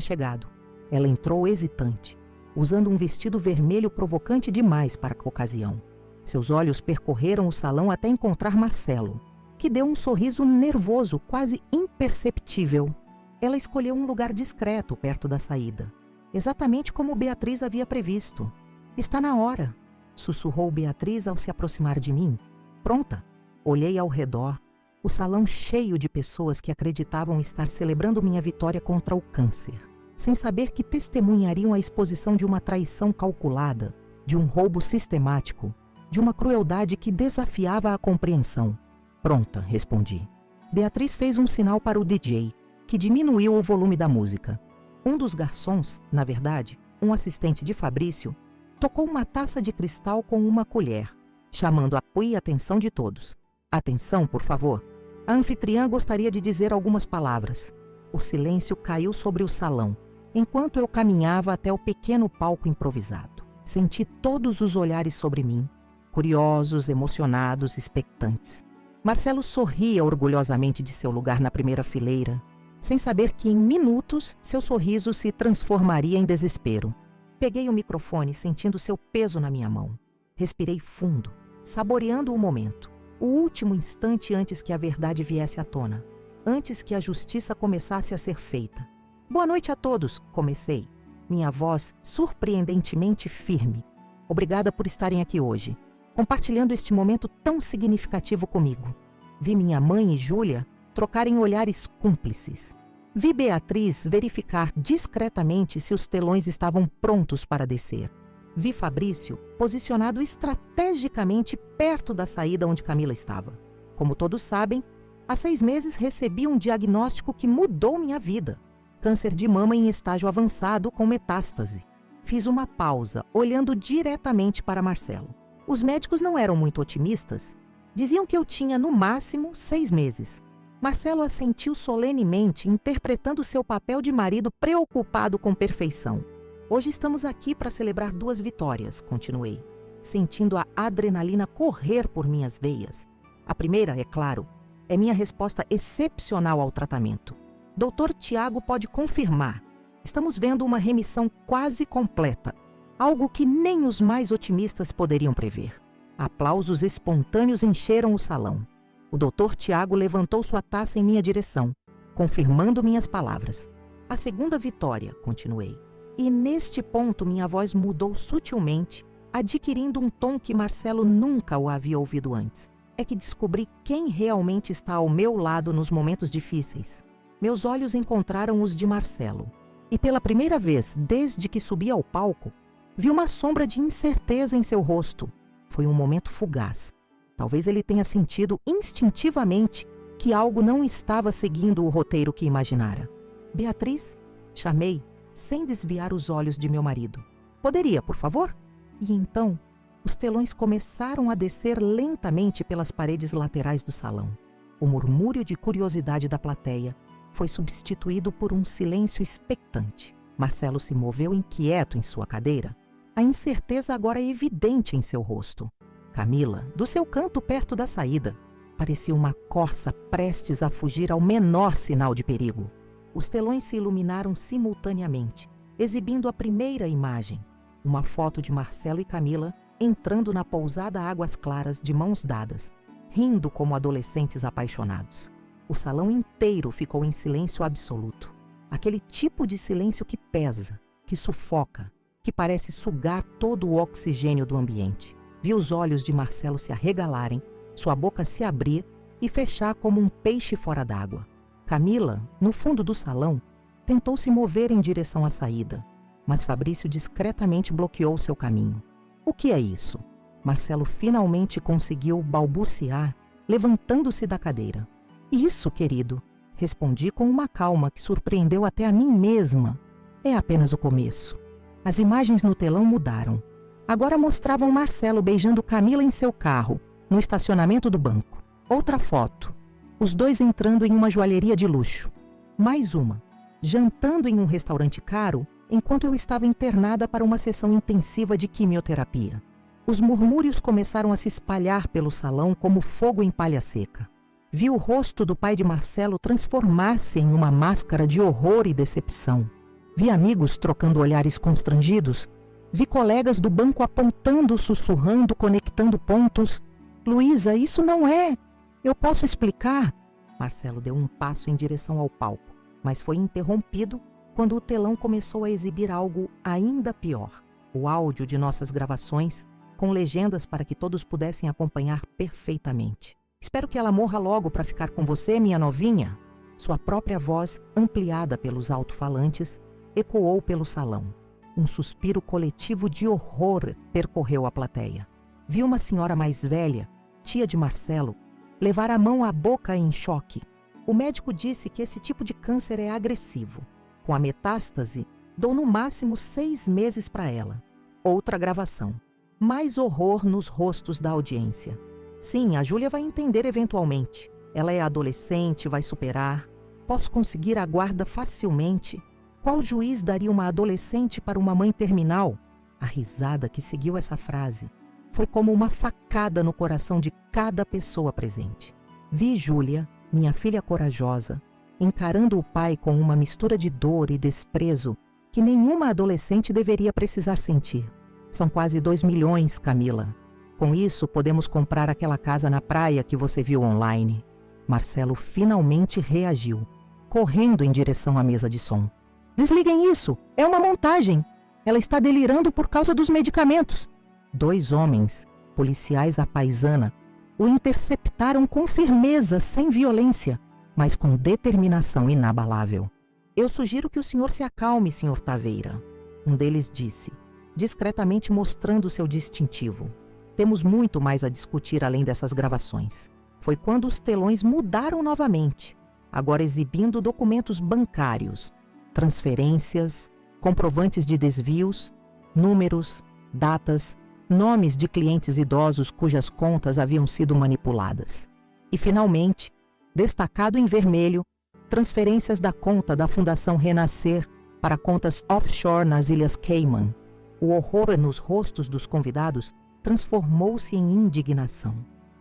chegado. Ela entrou hesitante, usando um vestido vermelho provocante demais para a ocasião. Seus olhos percorreram o salão até encontrar Marcelo, que deu um sorriso nervoso, quase imperceptível. Ela escolheu um lugar discreto perto da saída, exatamente como Beatriz havia previsto. Está na hora, sussurrou Beatriz ao se aproximar de mim. Pronta. Olhei ao redor, o salão cheio de pessoas que acreditavam estar celebrando minha vitória contra o câncer, sem saber que testemunhariam a exposição de uma traição calculada, de um roubo sistemático, de uma crueldade que desafiava a compreensão. Pronta, respondi. Beatriz fez um sinal para o DJ, que diminuiu o volume da música. Um dos garçons, na verdade, um assistente de Fabrício, tocou uma taça de cristal com uma colher, chamando apoio e atenção de todos. Atenção, por favor. A anfitriã gostaria de dizer algumas palavras. O silêncio caiu sobre o salão, enquanto eu caminhava até o pequeno palco improvisado. Senti todos os olhares sobre mim, curiosos, emocionados, expectantes. Marcelo sorria orgulhosamente de seu lugar na primeira fileira, sem saber que em minutos seu sorriso se transformaria em desespero. Peguei o microfone sentindo seu peso na minha mão. Respirei fundo, saboreando o momento. O último instante antes que a verdade viesse à tona. Antes que a justiça começasse a ser feita. Boa noite a todos, comecei. Minha voz surpreendentemente firme. Obrigada por estarem aqui hoje, compartilhando este momento tão significativo comigo. Vi minha mãe e Júlia trocarem olhares cúmplices. Vi Beatriz verificar discretamente se os telões estavam prontos para descer. Vi Fabrício posicionado estrategicamente perto da saída onde Camila estava. Como todos sabem, há 6 meses recebi um diagnóstico que mudou minha vida. Câncer de mama em estágio avançado com metástase. Fiz uma pausa, olhando diretamente para Marcelo. Os médicos não eram muito otimistas. Diziam que eu tinha, no máximo, 6 meses. Marcelo assentiu solenemente, interpretando seu papel de marido preocupado com perfeição. Hoje estamos aqui para celebrar 2 vitórias, continuei, sentindo a adrenalina correr por minhas veias. A primeira, é claro, é minha resposta excepcional ao tratamento. Dr. Tiago pode confirmar. Estamos vendo uma remissão quase completa, algo que nem os mais otimistas poderiam prever. Aplausos espontâneos encheram o salão. O Dr. Tiago levantou sua taça em minha direção, confirmando minhas palavras. A segunda vitória, continuei. E neste ponto minha voz mudou sutilmente, adquirindo um tom que Marcelo nunca o havia ouvido antes. É que descobri quem realmente está ao meu lado nos momentos difíceis. Meus olhos encontraram os de Marcelo. E pela primeira vez, desde que subi ao palco, vi uma sombra de incerteza em seu rosto. Foi um momento fugaz. Talvez ele tenha sentido instintivamente que algo não estava seguindo o roteiro que imaginara. Beatriz, chamei, sem desviar os olhos de meu marido. Poderia, por favor? E então, os telões começaram a descer lentamente pelas paredes laterais do salão. O murmúrio de curiosidade da plateia foi substituído por um silêncio expectante. Marcelo se moveu inquieto em sua cadeira, a incerteza agora evidente em seu rosto. Camila, do seu canto perto da saída, parecia uma corça prestes a fugir ao menor sinal de perigo. Os telões se iluminaram simultaneamente, exibindo a primeira imagem, uma foto de Marcelo e Camila entrando na pousada Águas Claras de mãos dadas, rindo como adolescentes apaixonados. O salão inteiro ficou em silêncio absoluto. Aquele tipo de silêncio que pesa, que sufoca, que parece sugar todo o oxigênio do ambiente. Vi os olhos de Marcelo se arregalarem, sua boca se abrir e fechar como um peixe fora d'água. Camila, no fundo do salão, tentou se mover em direção à saída, mas Fabrício discretamente bloqueou seu caminho. O que é isso? Marcelo finalmente conseguiu balbuciar, levantando-se da cadeira. Isso, querido, respondi com uma calma que surpreendeu até a mim mesma. É apenas o começo. As imagens no telão mudaram. Agora mostravam Marcelo beijando Camila em seu carro, no estacionamento do banco. Outra foto. Os dois entrando em uma joalheria de luxo. Mais uma. Jantando em um restaurante caro, enquanto eu estava internada para uma sessão intensiva de quimioterapia. Os murmúrios começaram a se espalhar pelo salão como fogo em palha seca. Vi o rosto do pai de Marcelo transformar-se em uma máscara de horror e decepção. Vi amigos trocando olhares constrangidos. Vi colegas do banco apontando, sussurrando, conectando pontos. Luísa, isso não é. Eu posso explicar? Marcelo deu um passo em direção ao palco, mas foi interrompido quando o telão começou a exibir algo ainda pior. O áudio de nossas gravações, com legendas para que todos pudessem acompanhar perfeitamente. Espero que ela morra logo para ficar com você, minha novinha. Sua própria voz, ampliada pelos alto-falantes, ecoou pelo salão. Um suspiro coletivo de horror percorreu a plateia. Vi uma senhora mais velha, tia de Marcelo, levar a mão à boca em choque. O médico disse que esse tipo de câncer é agressivo. Com a metástase, dou no máximo 6 meses para ela. Outra gravação. Mais horror nos rostos da audiência. Sim, a Júlia vai entender eventualmente. Ela é adolescente, vai superar. Posso conseguir a guarda facilmente. Qual juiz daria uma adolescente para uma mãe terminal? A risada que seguiu essa frase foi como uma facada no coração de cada pessoa presente. Vi Júlia, minha filha corajosa, encarando o pai com uma mistura de dor e desprezo que nenhuma adolescente deveria precisar sentir. São quase 2 milhões, Camila. Com isso, podemos comprar aquela casa na praia que você viu online. Marcelo finalmente reagiu, correndo em direção à mesa de som. Desliguem isso! É uma montagem! Ela está delirando por causa dos medicamentos. 2 homens, policiais à paisana, o interceptaram com firmeza, sem violência, mas com determinação inabalável. Eu sugiro que o senhor se acalme, senhor Taveira. Um deles disse, discretamente mostrando seu distintivo. Temos muito mais a discutir além dessas gravações. Foi quando os telões mudaram novamente, agora exibindo documentos bancários, transferências, comprovantes de desvios, números, datas, nomes de clientes idosos cujas contas haviam sido manipuladas. E, finalmente, destacado em vermelho, transferências da conta da Fundação Renascer para contas offshore nas Ilhas Cayman. O horror nos rostos dos convidados transformou-se em indignação,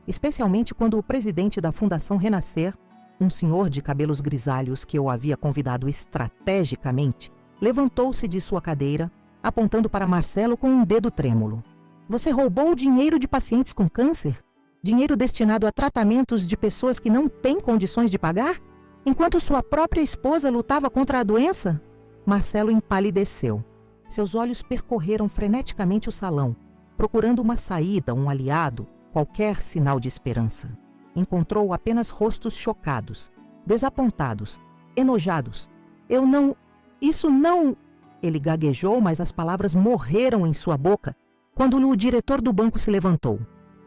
especialmente quando o presidente da Fundação Renascer, um senhor de cabelos grisalhos que eu havia convidado estrategicamente, levantou-se de sua cadeira, apontando para Marcelo com um dedo trêmulo. Você roubou o dinheiro de pacientes com câncer? Dinheiro destinado a tratamentos de pessoas que não têm condições de pagar? Enquanto sua própria esposa lutava contra a doença? Marcelo empalideceu. Seus olhos percorreram freneticamente o salão, procurando uma saída, um aliado, qualquer sinal de esperança. Encontrou apenas rostos chocados, desapontados, enojados. Eu não... Isso não... Ele gaguejou, mas as palavras morreram em sua boca quando o diretor do banco se levantou.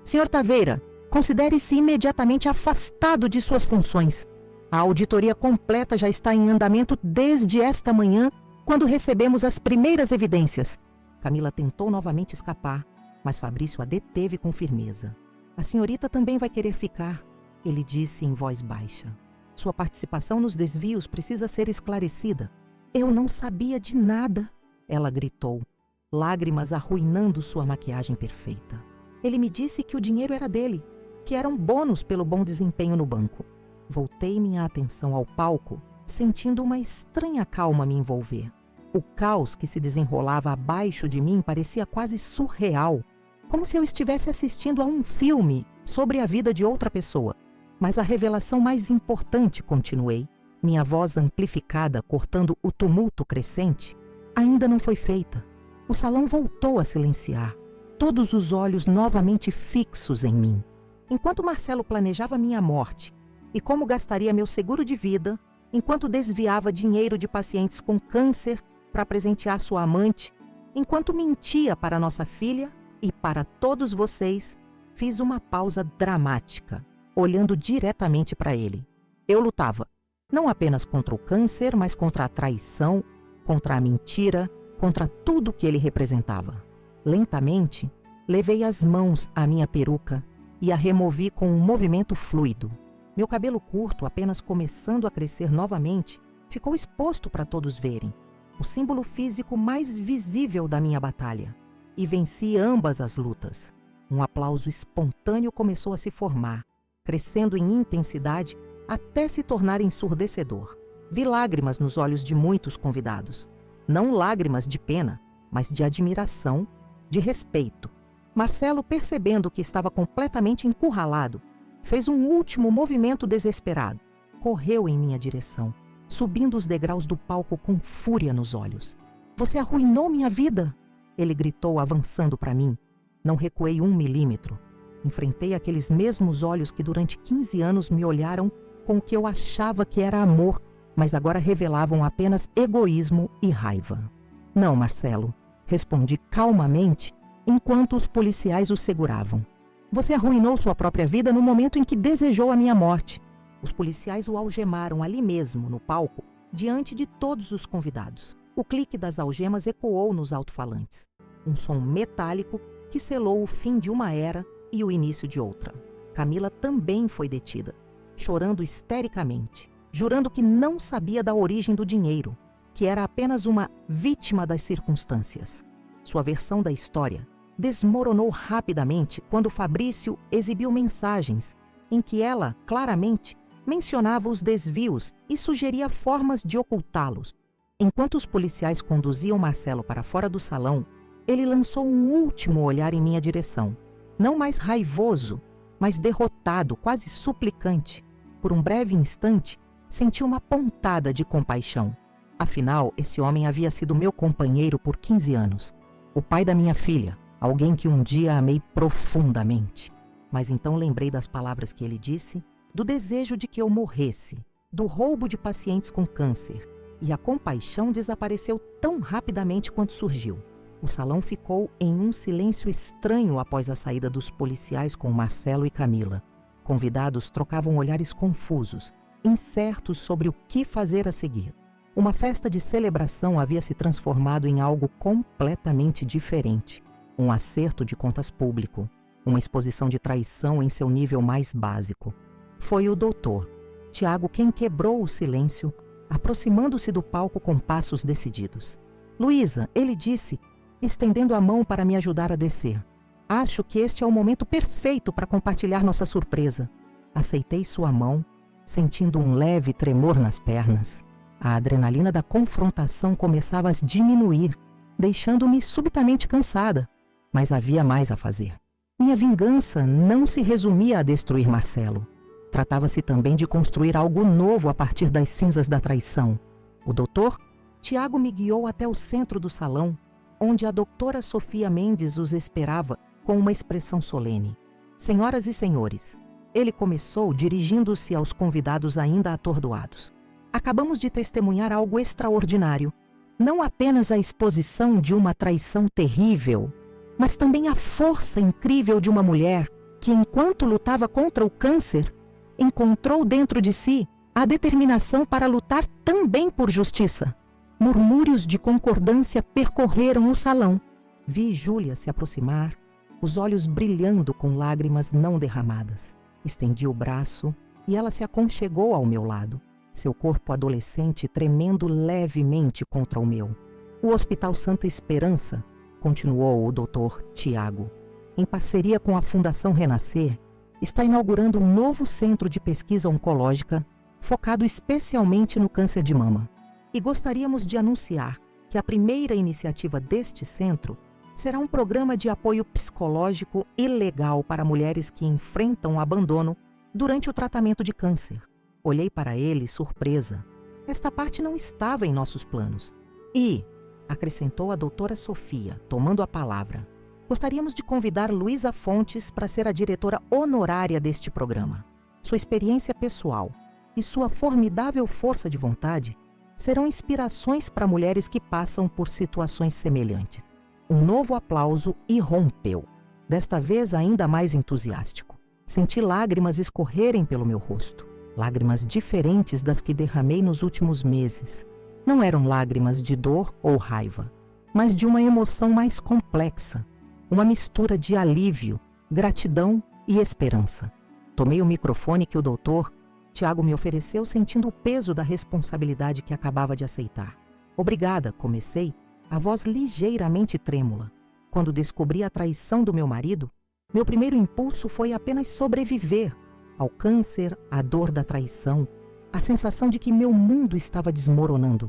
Senhor Taveira, considere-se imediatamente afastado de suas funções. A auditoria completa já está em andamento desde esta manhã, quando recebemos as primeiras evidências. Camila tentou novamente escapar, mas Fabrício a deteve com firmeza. A senhorita também vai querer ficar, ele disse em voz baixa. Sua participação nos desvios precisa ser esclarecida. Eu não sabia de nada, ela gritou, lágrimas arruinando sua maquiagem perfeita. Ele me disse que o dinheiro era dele, que era um bônus pelo bom desempenho no banco. Voltei minha atenção ao palco, sentindo uma estranha calma me envolver. O caos que se desenrolava abaixo de mim parecia quase surreal, como se eu estivesse assistindo a um filme sobre a vida de outra pessoa. Mas a revelação mais importante, continuei, minha voz amplificada cortando o tumulto crescente, ainda não foi feita. O salão voltou a silenciar, todos os olhos novamente fixos em mim. Enquanto Marcelo planejava minha morte e como gastaria meu seguro de vida, enquanto desviava dinheiro de pacientes com câncer para presentear sua amante, enquanto mentia para nossa filha e para todos vocês, fiz uma pausa dramática, olhando diretamente para ele. Eu lutava, não apenas contra o câncer, mas contra a traição, contra a mentira, contra tudo que ele representava. Lentamente, levei as mãos à minha peruca e a removi com um movimento fluido. Meu cabelo curto, apenas começando a crescer novamente, ficou exposto para todos verem, o símbolo físico mais visível da minha batalha. E venci ambas as lutas. Um aplauso espontâneo começou a se formar, crescendo em intensidade até se tornar ensurdecedor. Vi lágrimas nos olhos de muitos convidados. Não lágrimas de pena, mas de admiração, de respeito. Marcelo, percebendo que estava completamente encurralado, fez um último movimento desesperado. Correu em minha direção, subindo os degraus do palco com fúria nos olhos. "Você arruinou minha vida!" Ele gritou, avançando para mim. Não recuei 1 milímetro. Enfrentei aqueles mesmos olhos que durante 15 anos me olharam com o que eu achava que era amor, mas agora revelavam apenas egoísmo e raiva. "Não, Marcelo", respondi calmamente, enquanto os policiais o seguravam. "Você arruinou sua própria vida no momento em que desejou a minha morte." Os policiais o algemaram ali mesmo, no palco, diante de todos os convidados. O clique das algemas ecoou nos alto-falantes. Um som metálico que selou o fim de uma era e o início de outra. Camila também foi detida, chorando histericamente, jurando que não sabia da origem do dinheiro, que era apenas uma vítima das circunstâncias. Sua versão da história desmoronou rapidamente quando Fabrício exibiu mensagens em que ela, claramente, mencionava os desvios e sugeria formas de ocultá-los. Enquanto os policiais conduziam Marcelo para fora do salão, ele lançou um último olhar em minha direção, não mais raivoso, mas derrotado, quase suplicante. Por um breve instante, senti uma pontada de compaixão. Afinal, esse homem havia sido meu companheiro por 15 anos, o pai da minha filha, alguém que um dia amei profundamente. Mas então lembrei das palavras que ele disse, do desejo de que eu morresse, do roubo de pacientes com câncer, e a compaixão desapareceu tão rapidamente quanto surgiu. O salão ficou em um silêncio estranho após a saída dos policiais com Marcelo e Camila. Convidados trocavam olhares confusos, incertos sobre o que fazer a seguir. Uma festa de celebração havia se transformado em algo completamente diferente. Um acerto de contas público, uma exposição de traição em seu nível mais básico. Foi o doutor, Tiago, quem quebrou o silêncio, aproximando-se do palco com passos decididos. "Luísa", ele disse, estendendo a mão para me ajudar a descer. "Acho que este é o momento perfeito para compartilhar nossa surpresa." Aceitei sua mão, sentindo um leve tremor nas pernas. A adrenalina da confrontação começava a diminuir, deixando-me subitamente cansada, mas havia mais a fazer. Minha vingança não se resumia a destruir Marcelo. Tratava-se também de construir algo novo a partir das cinzas da traição. O doutor, Tiago, me guiou até o centro do salão, onde a doutora Sofia Mendes os esperava com uma expressão solene. "Senhoras e senhores", ele começou dirigindo-se aos convidados ainda atordoados. "Acabamos de testemunhar algo extraordinário. Não apenas a exposição de uma traição terrível, mas também a força incrível de uma mulher que, enquanto lutava contra o câncer, encontrou dentro de si a determinação para lutar também por justiça." Murmúrios de concordância percorreram o salão. Vi Júlia se aproximar, os olhos brilhando com lágrimas não derramadas. Estendi o braço e ela se aconchegou ao meu lado, seu corpo adolescente tremendo levemente contra o meu. "O Hospital Santa Esperança", continuou o Dr. Tiago, "em parceria com a Fundação Renascer, está inaugurando um novo centro de pesquisa oncológica focado especialmente no câncer de mama. E gostaríamos de anunciar que a primeira iniciativa deste centro será um programa de apoio psicológico e legal para mulheres que enfrentam o abandono durante o tratamento de câncer." Olhei para ele, surpresa. Esta parte não estava em nossos planos. "E", acrescentou a doutora Sofia, tomando a palavra, Gostaríamos de convidar Luísa Fontes para ser a diretora honorária deste programa. Sua experiência pessoal e sua formidável força de vontade serão inspirações para mulheres que passam por situações semelhantes. Um novo aplauso irrompeu, desta vez ainda mais entusiástico. Senti lágrimas escorrerem pelo meu rosto, lágrimas diferentes das que derramei nos últimos meses. Não eram lágrimas de dor ou raiva, mas de uma emoção mais complexa, uma mistura de alívio, gratidão e esperança. Tomei o microfone que o doutor Tiago me ofereceu, sentindo o peso da responsabilidade que acabava de aceitar. Obrigada, comecei, a voz ligeiramente trêmula. Quando descobri a traição do meu marido, meu primeiro impulso foi apenas sobreviver ao câncer, à dor da traição, a sensação de que meu mundo estava desmoronando.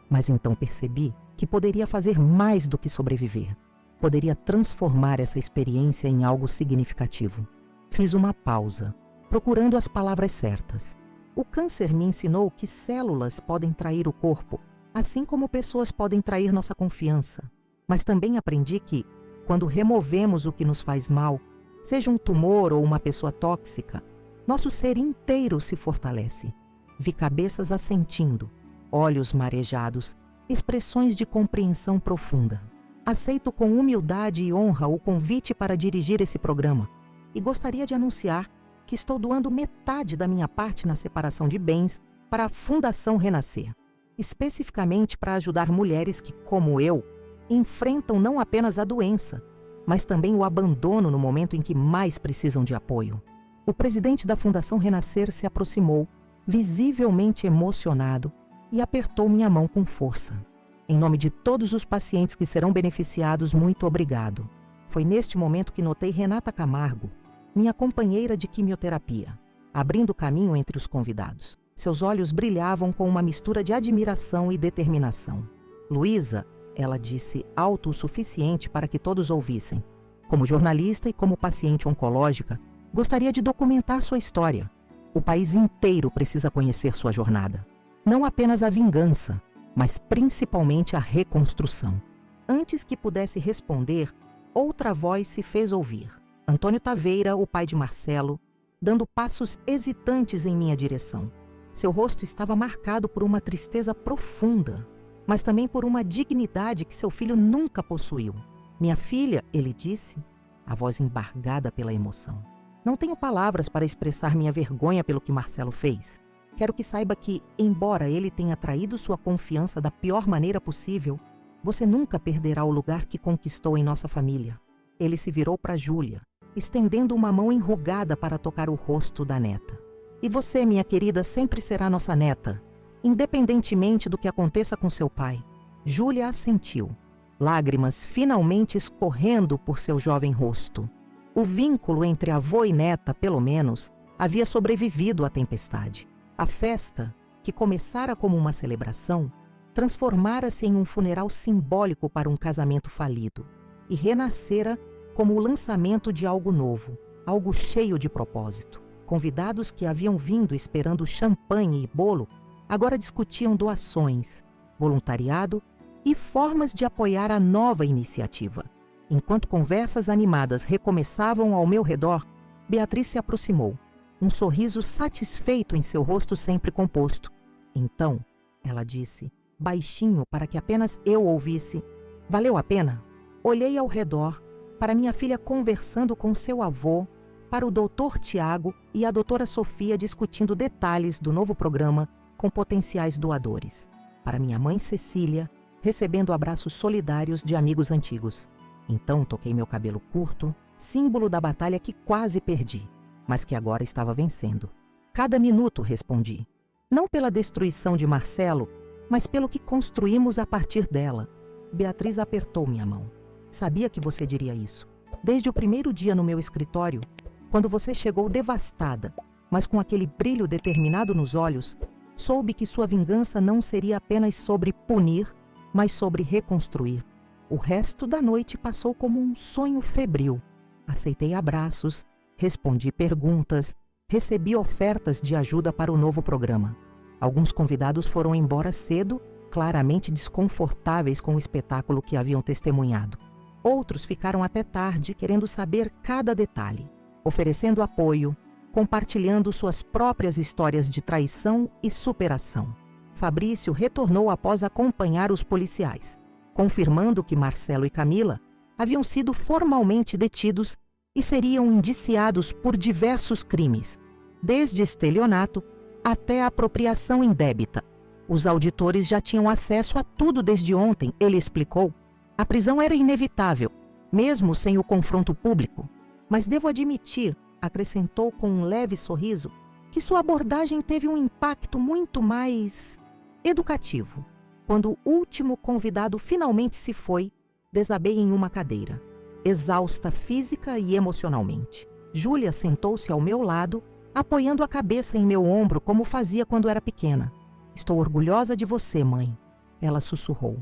Mas então percebi que poderia fazer mais do que sobreviver. Poderia transformar essa experiência em algo significativo. Fiz uma pausa, procurando as palavras certas. O câncer me ensinou que células podem trair o corpo, assim como pessoas podem trair nossa confiança. Mas também aprendi que, quando removemos o que nos faz mal, seja um tumor ou uma pessoa tóxica, nosso ser inteiro se fortalece. Vi cabeças assentindo, olhos marejados, expressões de compreensão profunda. Aceito com humildade e honra o convite para dirigir esse programa e gostaria de anunciar que estou doando metade da minha parte na separação de bens para a Fundação Renascer, especificamente para ajudar mulheres que, como eu, enfrentam não apenas a doença, mas também o abandono no momento em que mais precisam de apoio. O presidente da Fundação Renascer se aproximou, visivelmente emocionado, e apertou minha mão com força. Em nome de todos os pacientes que serão beneficiados, muito obrigado. Foi neste momento que notei Renata Camargo, minha companheira de quimioterapia, abrindo caminho entre os convidados. Seus olhos brilhavam com uma mistura de admiração e determinação. Luísa, ela disse alto o suficiente para que todos ouvissem. Como jornalista e como paciente oncológica, gostaria de documentar sua história. O país inteiro precisa conhecer sua jornada. Não apenas a vingança, mas principalmente a reconstrução. Antes que pudesse responder, outra voz se fez ouvir. Antônio Taveira, o pai de Marcelo, dando passos hesitantes em minha direção. Seu rosto estava marcado por uma tristeza profunda, mas também por uma dignidade que seu filho nunca possuiu. Minha filha, ele disse, a voz embargada pela emoção. Não tenho palavras para expressar minha vergonha pelo que Marcelo fez. Quero que saiba que, embora ele tenha traído sua confiança da pior maneira possível, você nunca perderá o lugar que conquistou em nossa família. Ele se virou para Júlia, estendendo uma mão enrugada para tocar o rosto da neta. E você, minha querida, sempre será nossa neta, independentemente do que aconteça com seu pai. Júlia assentiu, lágrimas finalmente escorrendo por seu jovem rosto. O vínculo entre avô e neta, pelo menos, havia sobrevivido à tempestade. A festa, que começara como uma celebração, transformara-se em um funeral simbólico para um casamento falido e renascera como o lançamento de algo novo, algo cheio de propósito. Convidados que haviam vindo esperando champanhe e bolo agora discutiam doações, voluntariado e formas de apoiar a nova iniciativa. Enquanto conversas animadas recomeçavam ao meu redor, Beatriz se aproximou, um sorriso satisfeito em seu rosto sempre composto. Então, ela disse, baixinho para que apenas eu ouvisse, valeu a pena? Olhei ao redor, para minha filha conversando com seu avô, para o doutor Tiago e a doutora Sofia discutindo detalhes do novo programa com potenciais doadores. Para minha mãe Cecília, recebendo abraços solidários de amigos antigos. Então toquei meu cabelo curto, símbolo da batalha que quase perdi, mas que agora estava vencendo. Cada minuto, respondi. Não pela destruição de Marcelo, mas pelo que construímos a partir dela. Beatriz apertou minha mão. Sabia que você diria isso. Desde o primeiro dia no meu escritório, quando você chegou devastada, mas com aquele brilho determinado nos olhos, soube que sua vingança não seria apenas sobre punir, mas sobre reconstruir. O resto da noite passou como um sonho febril. Aceitei abraços, respondi perguntas, recebi ofertas de ajuda para o novo programa. Alguns convidados foram embora cedo, claramente desconfortáveis com o espetáculo que haviam testemunhado. Outros ficaram até tarde querendo saber cada detalhe, oferecendo apoio, compartilhando suas próprias histórias de traição e superação. Fabrício retornou após acompanhar os policiais, confirmando que Marcelo e Camila haviam sido formalmente detidos e seriam indiciados por diversos crimes, desde estelionato até apropriação indébita. Os auditores já tinham acesso a tudo desde ontem, ele explicou. A prisão era inevitável, mesmo sem o confronto público. Mas devo admitir, acrescentou com um leve sorriso, que sua abordagem teve um impacto muito mais educativo. Quando o último convidado finalmente se foi, desabei em uma cadeira, exausta física e emocionalmente. Júlia sentou-se ao meu lado, apoiando a cabeça em meu ombro como fazia quando era pequena. Estou orgulhosa de você, mãe, ela sussurrou.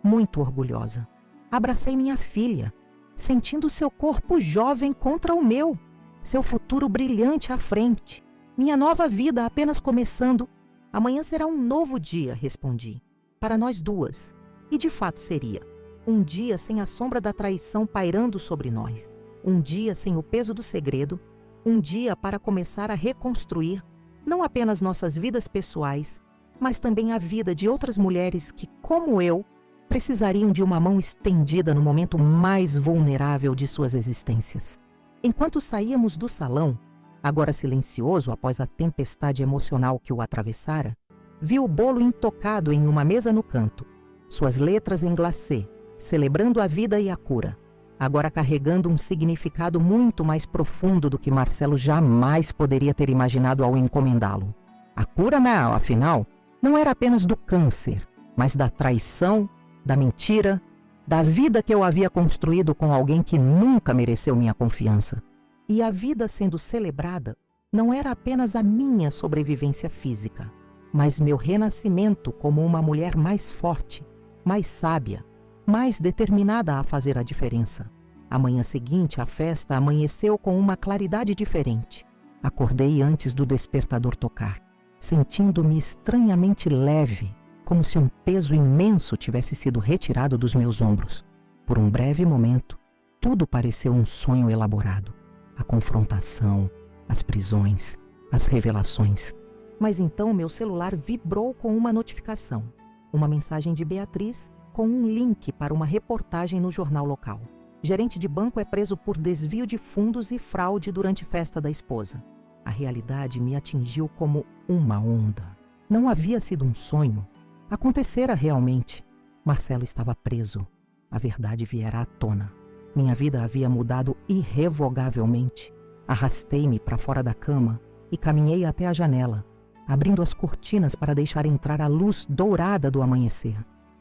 Muito orgulhosa. Abracei minha filha, sentindo seu corpo jovem contra o meu, seu futuro brilhante à frente, minha nova vida apenas começando. Amanhã será um novo dia, respondi, para nós duas. E de fato seria. Um dia sem a sombra da traição pairando sobre nós. Um dia sem o peso do segredo. Um dia para começar a reconstruir não apenas nossas vidas pessoais, mas também a vida de outras mulheres que, como eu, precisariam de uma mão estendida no momento mais vulnerável de suas existências. Enquanto saíamos do salão, agora silencioso após a tempestade emocional que o atravessara, vi o bolo intocado em uma mesa no canto, suas letras em glacê, celebrando a vida e a cura, agora carregando um significado muito mais profundo do que Marcelo jamais poderia ter imaginado ao encomendá-lo. A cura, afinal, não era apenas do câncer, mas da traição, da mentira, da vida que eu havia construído com alguém que nunca mereceu minha confiança. E a vida sendo celebrada não era apenas a minha sobrevivência física, mas meu renascimento como uma mulher mais forte, mais sábia, mais determinada a fazer a diferença. A manhã seguinte, a festa amanheceu com uma claridade diferente. Acordei antes do despertador tocar, sentindo-me estranhamente leve, como se um peso imenso tivesse sido retirado dos meus ombros. Por um breve momento, tudo pareceu um sonho elaborado. A confrontação, as prisões, as revelações. Mas então meu celular vibrou com uma notificação. Uma mensagem de Beatriz com um link para uma reportagem no jornal local. Gerente de banco é preso por desvio de fundos e fraude durante festa da esposa. A realidade me atingiu como uma onda. Não havia sido um sonho. Acontecera realmente. Marcelo estava preso. A verdade viera à tona. Minha vida havia mudado irrevogavelmente. Arrastei-me para fora da cama e caminhei até a janela, abrindo as cortinas para deixar entrar a luz dourada do amanhecer.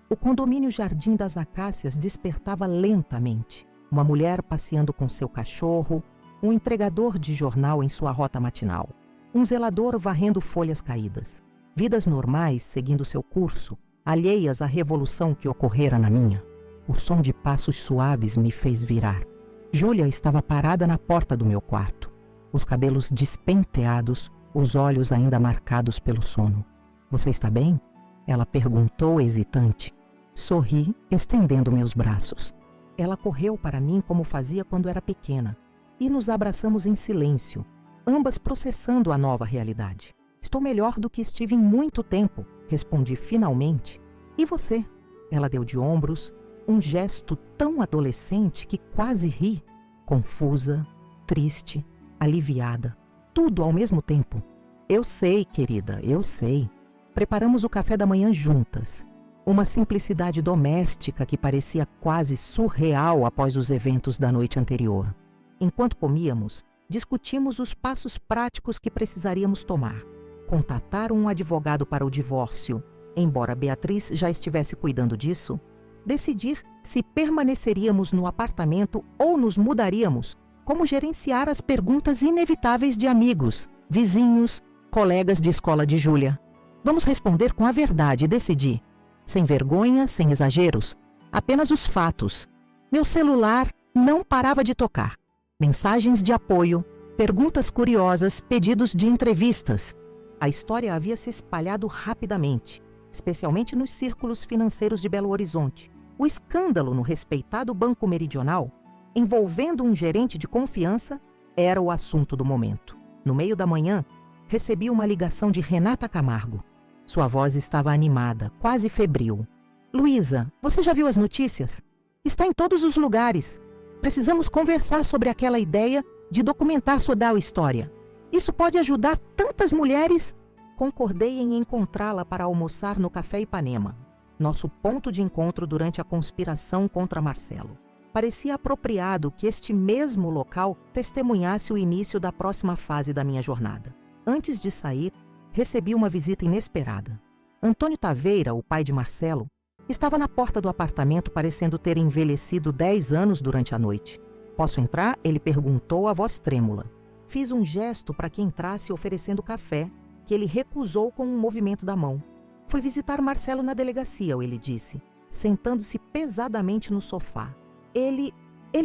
O condomínio Jardim das Acácias despertava lentamente. Uma mulher passeando com seu cachorro, um entregador de jornal em sua rota matinal, um zelador varrendo folhas caídas. Vidas normais seguindo seu curso, alheias à revolução que ocorrera na minha. O som de passos suaves me fez virar. Júlia estava parada na porta do meu quarto, os cabelos despenteados, os olhos ainda marcados pelo sono. Você está bem? Ela perguntou hesitante. Sorri, estendendo meus braços. Ela correu para mim como fazia quando era pequena, e nos abraçamos em silêncio, ambas processando a nova realidade. Estou melhor do que estive em muito tempo, respondi finalmente. E você? Ela deu de ombros, um gesto tão adolescente que quase ri, confusa, triste, aliviada, tudo ao mesmo tempo. Eu sei, querida, eu sei. Preparamos o café da manhã juntas. Uma simplicidade doméstica que parecia quase surreal após os eventos da noite anterior. Enquanto comíamos, discutimos os passos práticos que precisaríamos tomar. Contatar um advogado para o divórcio, embora Beatriz já estivesse cuidando disso. Decidir se permaneceríamos no apartamento ou nos mudaríamos. Como gerenciar as perguntas inevitáveis de amigos, vizinhos, colegas de escola de Júlia. Vamos responder com a verdade, decidi. Sem vergonha, sem exageros. Apenas os fatos. Meu celular não parava de tocar. Mensagens de apoio, perguntas curiosas, pedidos de entrevistas. A história havia se espalhado rapidamente, especialmente nos círculos financeiros de Belo Horizonte. O escândalo no respeitado Banco Meridional, envolvendo um gerente de confiança, era o assunto do momento. No meio da manhã, recebi uma ligação de Renata Camargo. Sua voz estava animada, quase febril. Luísa, você já viu as notícias? Está em todos os lugares. Precisamos conversar sobre aquela ideia de documentar sua história. Isso pode ajudar tantas mulheres. Concordei em encontrá-la para almoçar no Café Ipanema, nosso ponto de encontro durante a conspiração contra Marcelo. Parecia apropriado que este mesmo local testemunhasse o início da próxima fase da minha jornada. Antes de sair, recebi uma visita inesperada. Antônio Taveira, o pai de Marcelo, estava na porta do apartamento parecendo ter envelhecido 10 anos durante a noite. Posso entrar? Ele perguntou a voz trêmula. Fiz um gesto para que entrasse oferecendo café, que ele recusou com um movimento da mão. Fui visitar Marcelo na delegacia, ele disse, sentando-se pesadamente no sofá. Ele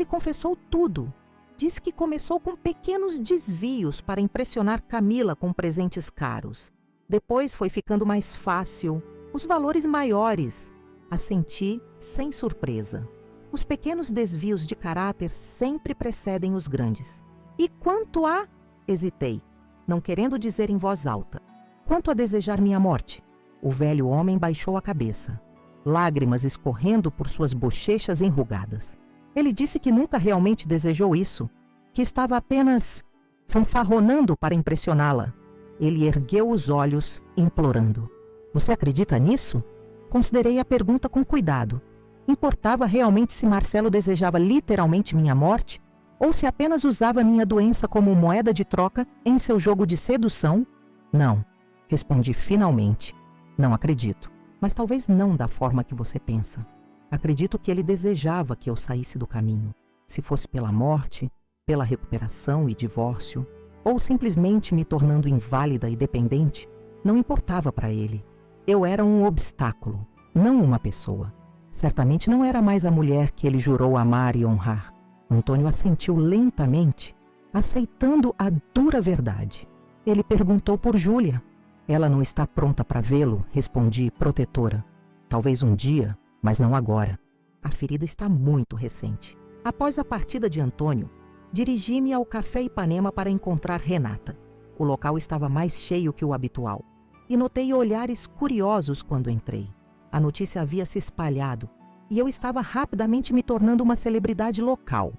confessou tudo. Disse que começou com pequenos desvios para impressionar Camila com presentes caros. Depois foi ficando mais fácil, os valores maiores. Assenti sem surpresa. Os pequenos desvios de caráter sempre precedem os grandes. E quanto a... Hesitei, não querendo dizer em voz alta. Quanto a desejar minha morte? O velho homem baixou a cabeça, lágrimas escorrendo por suas bochechas enrugadas. Ele disse que nunca realmente desejou isso, que estava apenas fanfarronando para impressioná-la. Ele ergueu os olhos, implorando. Você acredita nisso? Considerei a pergunta com cuidado. Importava realmente se Marcelo desejava literalmente minha morte? Ou se apenas usava minha doença como moeda de troca em seu jogo de sedução? Não, respondi finalmente. Não acredito, mas talvez não da forma que você pensa. Acredito que ele desejava que eu saísse do caminho. Se fosse pela morte, pela recuperação e divórcio, ou simplesmente me tornando inválida e dependente, não importava para ele. Eu era um obstáculo, não uma pessoa. Certamente não era mais a mulher que ele jurou amar e honrar. Antônio assentiu lentamente, aceitando a dura verdade. Ele perguntou por Júlia. Ela não está pronta para vê-lo, respondi, protetora. Talvez um dia, mas não agora. A ferida está muito recente. Após a partida de Antônio, dirigi-me ao Café Ipanema para encontrar Renata. O local estava mais cheio que o habitual. E notei olhares curiosos quando entrei. A notícia havia se espalhado e eu estava rapidamente me tornando uma celebridade local.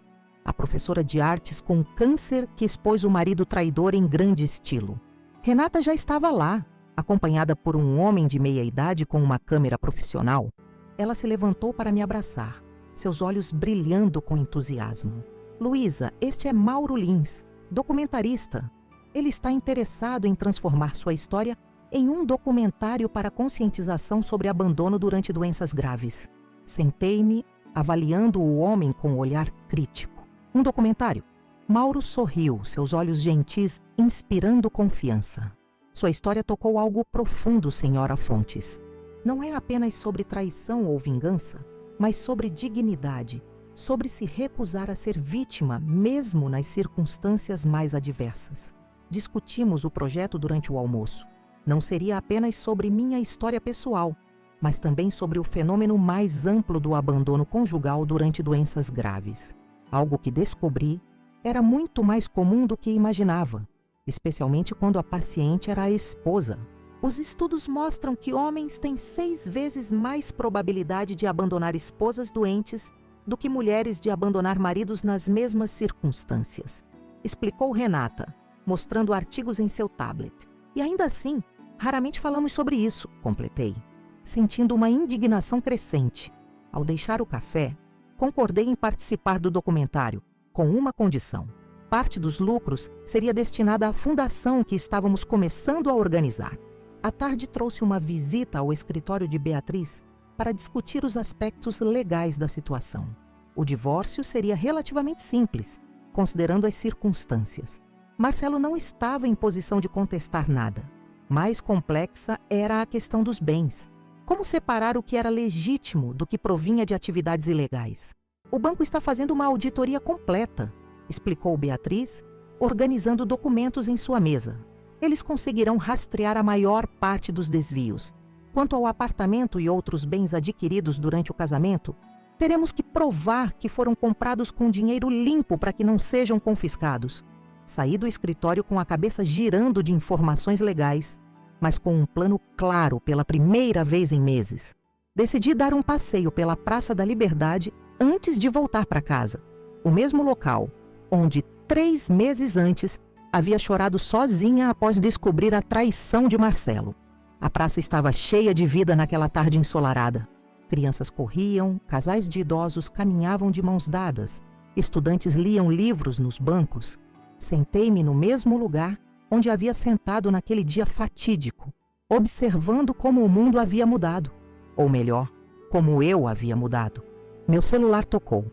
A professora de artes com câncer que expôs o marido traidor em grande estilo. Renata já estava lá, acompanhada por um homem de meia-idade com uma câmera profissional. Ela se levantou para me abraçar, seus olhos brilhando com entusiasmo. Luísa, este é Mauro Lins, documentarista. Ele está interessado em transformar sua história em um documentário para conscientização sobre abandono durante doenças graves. Sentei-me, avaliando o homem com um olhar crítico. Um documentário? Mauro sorriu, seus olhos gentis inspirando confiança. Sua história tocou algo profundo, senhora Fontes. Não é apenas sobre traição ou vingança, mas sobre dignidade, sobre se recusar a ser vítima mesmo nas circunstâncias mais adversas. Discutimos o projeto durante o almoço. Não seria apenas sobre minha história pessoal, mas também sobre o fenômeno mais amplo do abandono conjugal durante doenças graves. Algo que descobri era muito mais comum do que imaginava, especialmente quando a paciente era a esposa. Os estudos mostram que homens têm 6 vezes mais probabilidade de abandonar esposas doentes do que mulheres de abandonar maridos nas mesmas circunstâncias, explicou Renata, mostrando artigos em seu tablet. E ainda assim, raramente falamos sobre isso, completei, sentindo uma indignação crescente. Ao deixar o café, concordei em participar do documentário, com uma condição. Parte dos lucros seria destinada à fundação que estávamos começando a organizar. À tarde trouxe uma visita ao escritório de Beatriz para discutir os aspectos legais da situação. O divórcio seria relativamente simples, considerando as circunstâncias. Marcelo não estava em posição de contestar nada. Mais complexa era a questão dos bens. Como separar o que era legítimo do que provinha de atividades ilegais? O banco está fazendo uma auditoria completa, explicou Beatriz, organizando documentos em sua mesa. Eles conseguirão rastrear a maior parte dos desvios. Quanto ao apartamento e outros bens adquiridos durante o casamento, teremos que provar que foram comprados com dinheiro limpo para que não sejam confiscados. Saí do escritório com a cabeça girando de informações legais, mas com um plano claro pela primeira vez em meses. Decidi dar um passeio pela Praça da Liberdade antes de voltar para casa, o mesmo local onde 3 meses antes havia chorado sozinha após descobrir a traição de Marcelo. A praça estava cheia de vida naquela tarde ensolarada. Crianças corriam, casais de idosos caminhavam de mãos dadas, estudantes liam livros nos bancos. Sentei-me no mesmo lugar onde havia sentado naquele dia fatídico, observando como o mundo havia mudado. Ou melhor, como eu havia mudado. Meu celular tocou.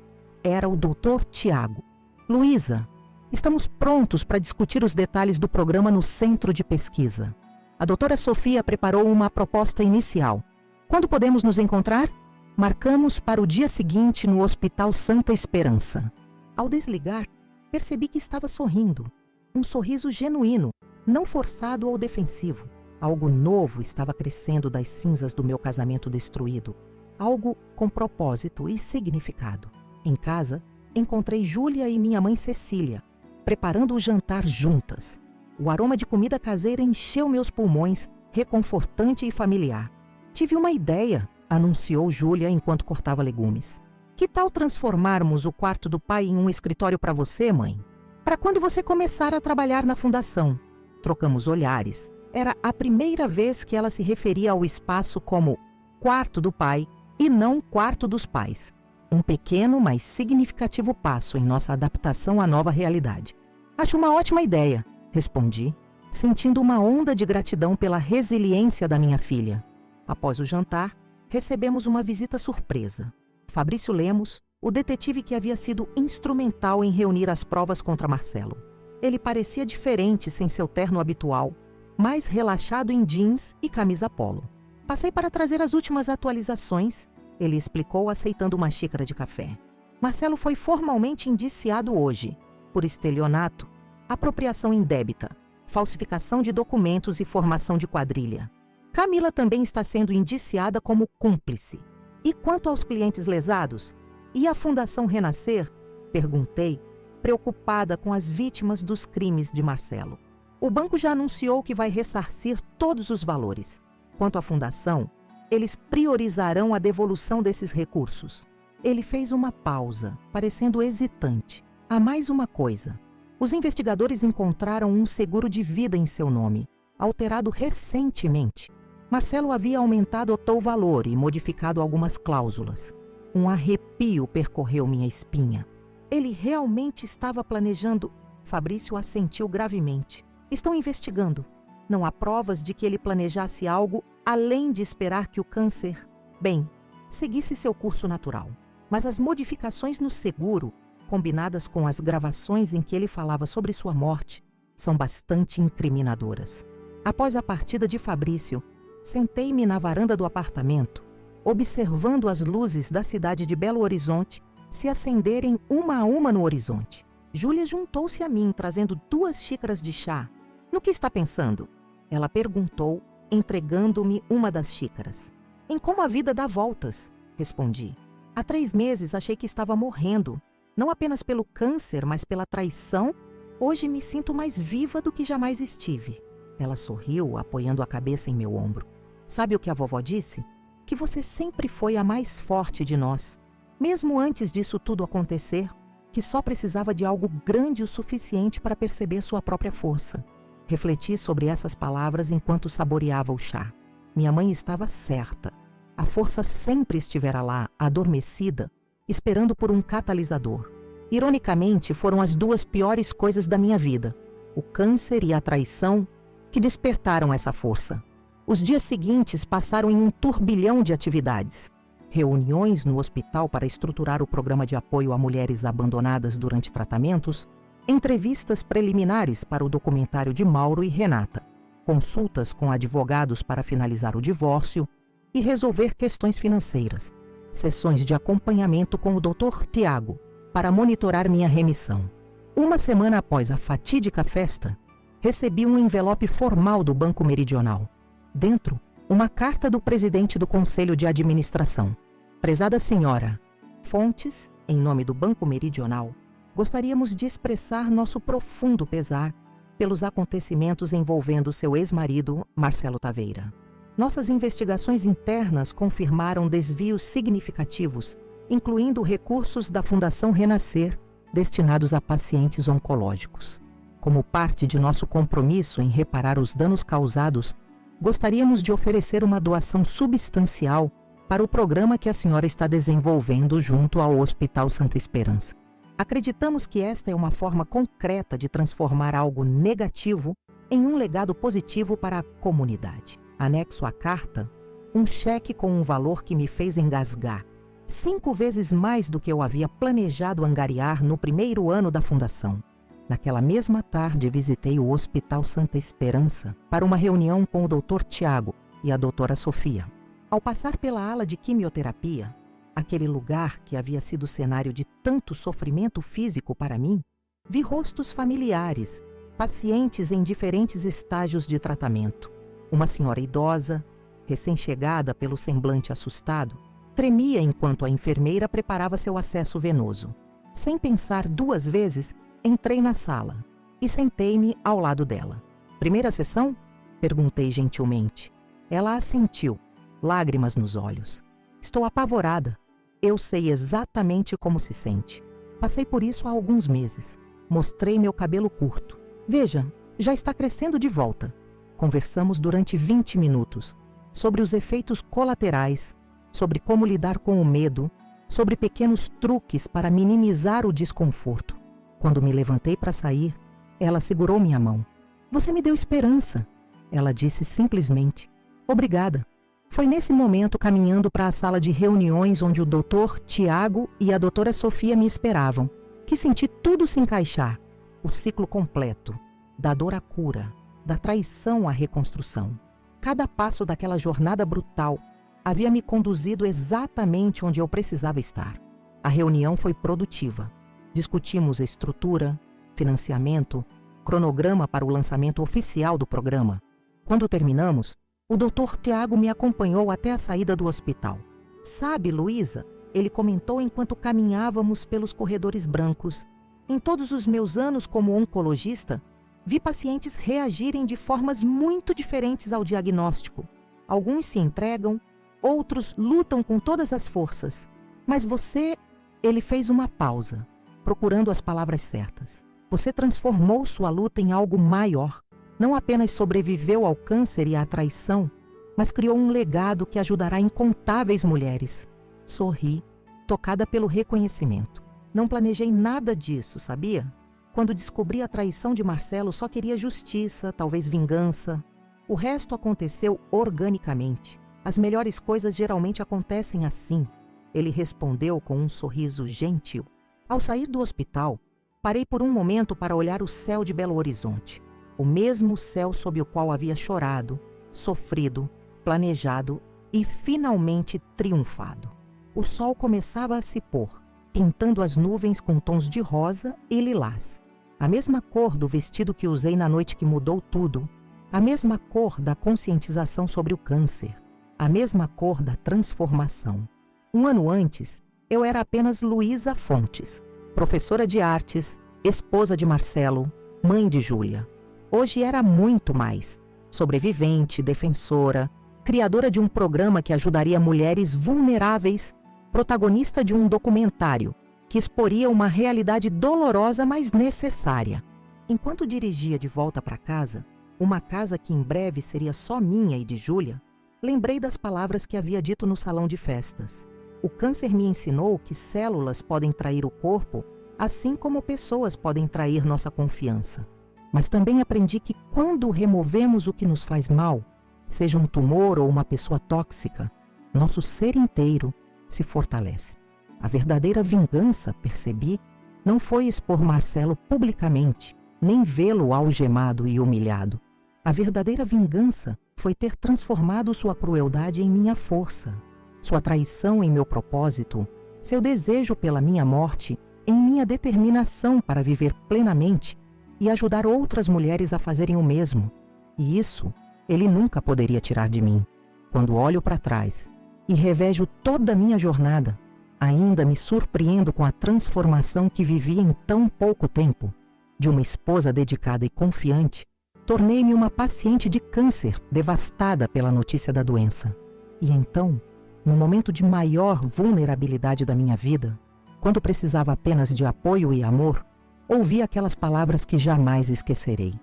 Era o Dr. Tiago. Luísa, estamos prontos para discutir os detalhes do programa no centro de pesquisa. A doutora Sofia preparou uma proposta inicial. Quando podemos nos encontrar? Marcamos para o dia seguinte no Hospital Santa Esperança. Ao desligar, percebi que estava sorrindo. Um sorriso genuíno, não forçado ou defensivo. Algo novo estava crescendo das cinzas do meu casamento destruído. Algo com propósito e significado. Em casa, encontrei Júlia e minha mãe Cecília, preparando o jantar juntas. O aroma de comida caseira encheu meus pulmões, reconfortante e familiar. Tive uma ideia, anunciou Júlia enquanto cortava legumes. Que tal transformarmos o quarto do pai em um escritório para você, mãe? Para quando você começar a trabalhar na fundação. Trocamos olhares. Era a primeira vez que ela se referia ao espaço como quarto do pai e não quarto dos pais. Um pequeno, mas significativo passo em nossa adaptação à nova realidade. Acho uma ótima ideia, respondi, sentindo uma onda de gratidão pela resiliência da minha filha. Após o jantar, recebemos uma visita surpresa. Fabrício Lemos, o detetive que havia sido instrumental em reunir as provas contra Marcelo. Ele parecia diferente sem seu terno habitual, mais relaxado em jeans e camisa polo. Passei para trazer as últimas atualizações, ele explicou aceitando uma xícara de café. Marcelo foi formalmente indiciado hoje por estelionato, apropriação indébita, falsificação de documentos e formação de quadrilha. Camila também está sendo indiciada como cúmplice. E quanto aos clientes lesados? E a Fundação Renascer? Perguntei, preocupada com as vítimas dos crimes de Marcelo. O banco já anunciou que vai ressarcir todos os valores. Quanto à fundação, eles priorizarão a devolução desses recursos. Ele fez uma pausa, parecendo hesitante. Há mais uma coisa. Os investigadores encontraram um seguro de vida em seu nome, alterado recentemente. Marcelo havia aumentado o valor e modificado algumas cláusulas. Um arrepio percorreu minha espinha. Ele realmente estava planejando... Fabrício assentiu gravemente. Estão investigando. Não há provas de que ele planejasse algo além de esperar que o câncer, bem, seguisse seu curso natural. Mas as modificações no seguro, combinadas com as gravações em que ele falava sobre sua morte, são bastante incriminadoras. Após a partida de Fabrício, sentei-me na varanda do apartamento, observando as luzes da cidade de Belo Horizonte se acenderem uma a uma no horizonte. Júlia juntou-se a mim, trazendo 2 xícaras de chá. No que está pensando? Ela perguntou, entregando-me uma das xícaras. Em como a vida dá voltas, respondi. Há 3 meses achei que estava morrendo, não apenas pelo câncer, mas pela traição. Hoje me sinto mais viva do que jamais estive. Ela sorriu, apoiando a cabeça em meu ombro. Sabe o que a vovó disse? Que você sempre foi a mais forte de nós. Mesmo antes disso tudo acontecer, que só precisava de algo grande o suficiente para perceber sua própria força. Refleti sobre essas palavras enquanto saboreava o chá. Minha mãe estava certa. A força sempre estivera lá, adormecida, esperando por um catalisador. Ironicamente, foram as 2 piores coisas da minha vida, o câncer e a traição, que despertaram essa força. Os dias seguintes passaram em um turbilhão de atividades. Reuniões no hospital para estruturar o programa de apoio a mulheres abandonadas durante tratamentos, entrevistas preliminares para o documentário de Mauro e Renata, consultas com advogados para finalizar o divórcio e resolver questões financeiras, sessões de acompanhamento com o Dr. Tiago para monitorar minha remissão. Uma semana após a fatídica festa, recebi um envelope formal do Banco Meridional. Dentro, Uma carta do presidente do Conselho de Administração. Prezada senhora, Fontes, em nome do Banco Meridional, gostaríamos de expressar nosso profundo pesar pelos acontecimentos envolvendo seu ex-marido, Marcelo Taveira. Nossas investigações internas confirmaram desvios significativos, incluindo recursos da Fundação Renascer destinados a pacientes oncológicos. Como parte de nosso compromisso em reparar os danos causados, gostaríamos de oferecer uma doação substancial para o programa que a senhora está desenvolvendo junto ao Hospital Santa Esperança. Acreditamos que esta é uma forma concreta de transformar algo negativo em um legado positivo para a comunidade. Anexo à carta, um cheque com um valor que me fez engasgar, 5 vezes mais do que eu havia planejado angariar no primeiro ano da fundação. Naquela mesma tarde, visitei o Hospital Santa Esperança para uma reunião com o Dr. Tiago e a doutora Sofia. Ao passar pela ala de quimioterapia, aquele lugar que havia sido cenário de tanto sofrimento físico para mim, vi rostos familiares, pacientes em diferentes estágios de tratamento. Uma senhora idosa, recém-chegada pelo semblante assustado, tremia enquanto a enfermeira preparava seu acesso venoso. Sem pensar 2 vezes, entrei na sala e sentei-me ao lado dela. Primeira sessão? Perguntei gentilmente. Ela assentiu, lágrimas nos olhos. Estou apavorada. Eu sei exatamente como se sente. Passei por isso há alguns meses. Mostrei meu cabelo curto. Veja, já está crescendo de volta. Conversamos durante 20 minutos sobre os efeitos colaterais, sobre como lidar com o medo, sobre pequenos truques para minimizar o desconforto. Quando me levantei para sair, ela segurou minha mão. Você me deu esperança, ela disse simplesmente. Obrigada. Foi nesse momento, caminhando para a sala de reuniões onde o Dr. Tiago e a doutora Sofia me esperavam, que senti tudo se encaixar. O ciclo completo, da dor à cura, da traição à reconstrução. Cada passo daquela jornada brutal havia me conduzido exatamente onde eu precisava estar. A reunião foi produtiva. Discutimos estrutura, financiamento, cronograma para o lançamento oficial do programa. Quando terminamos, o Dr. Tiago me acompanhou até a saída do hospital. Sabe, Luísa, ele comentou enquanto caminhávamos pelos corredores brancos. Em todos os meus anos como oncologista, vi pacientes reagirem de formas muito diferentes ao diagnóstico. Alguns se entregam, outros lutam com todas as forças. Mas você, ele fez uma pausa, procurando as palavras certas. Você transformou sua luta em algo maior. Não apenas sobreviveu ao câncer e à traição, mas criou um legado que ajudará incontáveis mulheres. Sorri, tocada pelo reconhecimento. Não planejei nada disso, sabia? Quando descobri a traição de Marcelo, só queria justiça, talvez vingança. O resto aconteceu organicamente. As melhores coisas geralmente acontecem assim. Ele respondeu com um sorriso gentil. Ao sair do hospital, parei por um momento para olhar o céu de Belo Horizonte. O mesmo céu sob o qual havia chorado, sofrido, planejado e finalmente triunfado. O sol começava a se pôr, pintando as nuvens com tons de rosa e lilás. A mesma cor do vestido que usei na noite que mudou tudo, a mesma cor da conscientização sobre o câncer, a mesma cor da transformação. 1 ano antes, eu era apenas Luísa Fontes, professora de artes, esposa de Marcelo, mãe de Júlia. Hoje era muito mais. Sobrevivente, defensora, criadora de um programa que ajudaria mulheres vulneráveis, protagonista de um documentário que exporia uma realidade dolorosa, mas necessária. Enquanto dirigia de volta para casa, uma casa que em breve seria só minha e de Júlia, lembrei das palavras que havia dito no salão de festas. O câncer me ensinou que células podem trair o corpo, assim como pessoas podem trair nossa confiança. Mas também aprendi que quando removemos o que nos faz mal, seja um tumor ou uma pessoa tóxica, nosso ser inteiro se fortalece. A verdadeira vingança, percebi, não foi expor Marcelo publicamente, nem vê-lo algemado e humilhado. A verdadeira vingança foi ter transformado sua crueldade em minha força, sua traição em meu propósito, seu desejo pela minha morte em minha determinação para viver plenamente e ajudar outras mulheres a fazerem o mesmo. E isso ele nunca poderia tirar de mim. Quando olho para trás e revejo toda a minha jornada, ainda me surpreendo com a transformação que vivi em tão pouco tempo. De uma esposa dedicada e confiante, tornei-me uma paciente de câncer devastada pela notícia da doença. E então, no momento de maior vulnerabilidade da minha vida, quando precisava apenas de apoio e amor, ouvi aquelas palavras que jamais esquecerei.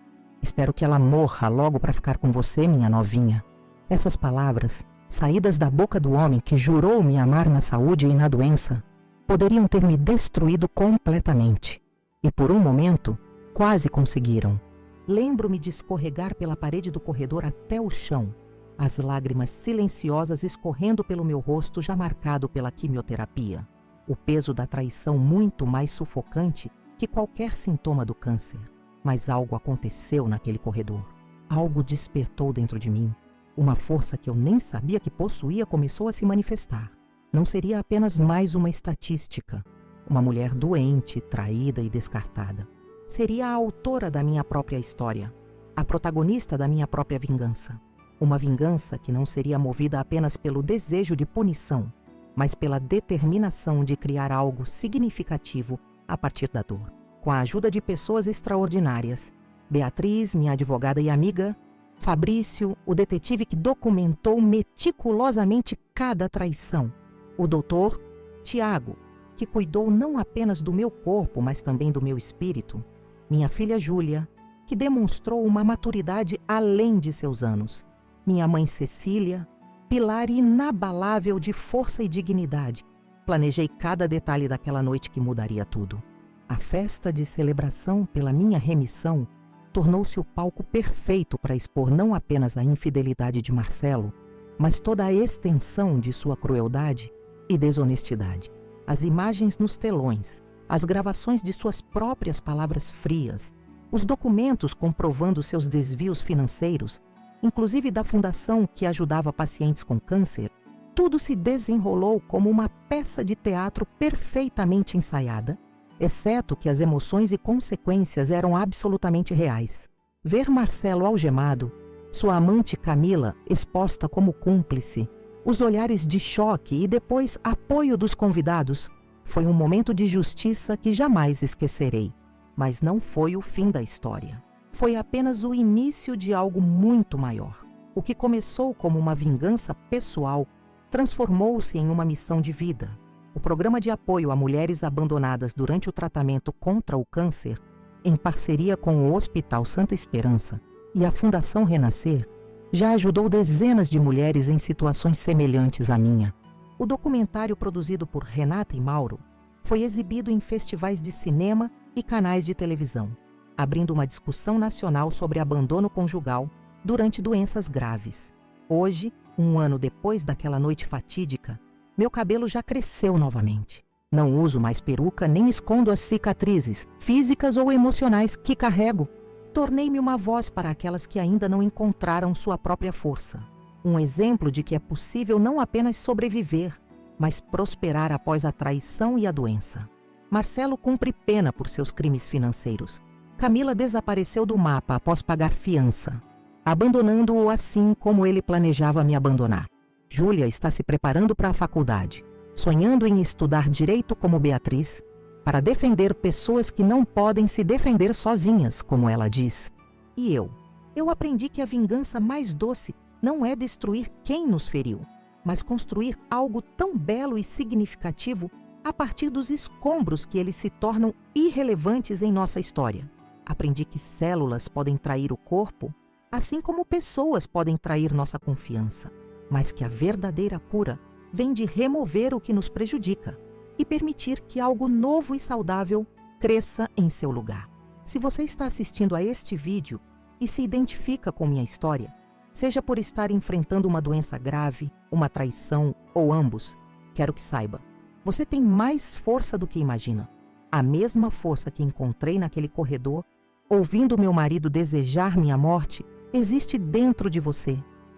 Espero que ela morra logo para ficar com você, minha novinha. Essas palavras, saídas da boca do homem que jurou me amar na saúde e na doença, poderiam ter me destruído completamente. E por um momento, quase conseguiram. Lembro-me de escorregar pela parede do corredor até o chão, as lágrimas silenciosas escorrendo pelo meu rosto já marcado pela quimioterapia. O peso da traição muito mais sufocante que qualquer sintoma do câncer. Mas algo aconteceu naquele corredor. Algo despertou dentro de mim. Uma força que eu nem sabia que possuía começou a se manifestar. Não seria apenas mais uma estatística. Uma mulher doente, traída e descartada. Seria a autora da minha própria história. A protagonista da minha própria vingança. Uma vingança que não seria movida apenas pelo desejo de punição, mas pela determinação de criar algo significativo a partir da dor. Com a ajuda de pessoas extraordinárias. Beatriz, minha advogada e amiga. Fabrício, o detetive que documentou meticulosamente cada traição. O doutor Tiago, que cuidou não apenas do meu corpo, mas também do meu espírito. Minha filha Júlia, que demonstrou uma maturidade além de seus anos. Minha mãe Cecília, pilar inabalável de força e dignidade. Planejei cada detalhe daquela noite que mudaria tudo. A festa de celebração pela minha remissão tornou-se o palco perfeito para expor não apenas a infidelidade de Marcelo, mas toda a extensão de sua crueldade e desonestidade. As imagens nos telões, as gravações de suas próprias palavras frias, os documentos comprovando seus desvios financeiros, inclusive da fundação que ajudava pacientes com câncer, tudo se desenrolou como uma peça de teatro perfeitamente ensaiada, exceto que as emoções e consequências eram absolutamente reais. Ver Marcelo algemado, sua amante Camila exposta como cúmplice, os olhares de choque e depois apoio dos convidados, foi um momento de justiça que jamais esquecerei. Mas não foi o fim da história. Foi apenas o início de algo muito maior. O que começou como uma vingança pessoal transformou-se em uma missão de vida. O programa de apoio a mulheres abandonadas durante o tratamento contra o câncer, em parceria com o Hospital Santa Esperança e a Fundação Renascer, já ajudou dezenas de mulheres em situações semelhantes à minha. O documentário produzido por Renata e Mauro foi exibido em festivais de cinema e canais de televisão, abrindo uma discussão nacional sobre abandono conjugal durante doenças graves. Hoje, um ano depois daquela noite fatídica, meu cabelo já cresceu novamente. Não uso mais peruca nem escondo as cicatrizes, físicas ou emocionais, que carrego. Tornei-me uma voz para aquelas que ainda não encontraram sua própria força. Um exemplo de que é possível não apenas sobreviver, mas prosperar após a traição e a doença. Marcelo cumpre pena por seus crimes financeiros. Camila desapareceu do mapa após pagar fiança, abandonando-o assim como ele planejava me abandonar. Júlia está se preparando para a faculdade, sonhando em estudar direito como Beatriz, para defender pessoas que não podem se defender sozinhas, como ela diz. E eu aprendi que a vingança mais doce não é destruir quem nos feriu, mas construir algo tão belo e significativo a partir dos escombros que eles se tornam irrelevantes em nossa história. Aprendi que células podem trair o corpo, assim como pessoas podem trair nossa confiança, mas que a verdadeira cura vem de remover o que nos prejudica e permitir que algo novo e saudável cresça em seu lugar. Se você está assistindo a este vídeo e se identifica com minha história, seja por estar enfrentando uma doença grave, uma traição ou ambos, quero que saiba, você tem mais força do que imagina. A mesma força que encontrei naquele corredor, ouvindo meu marido desejar minha morte, existe dentro de você.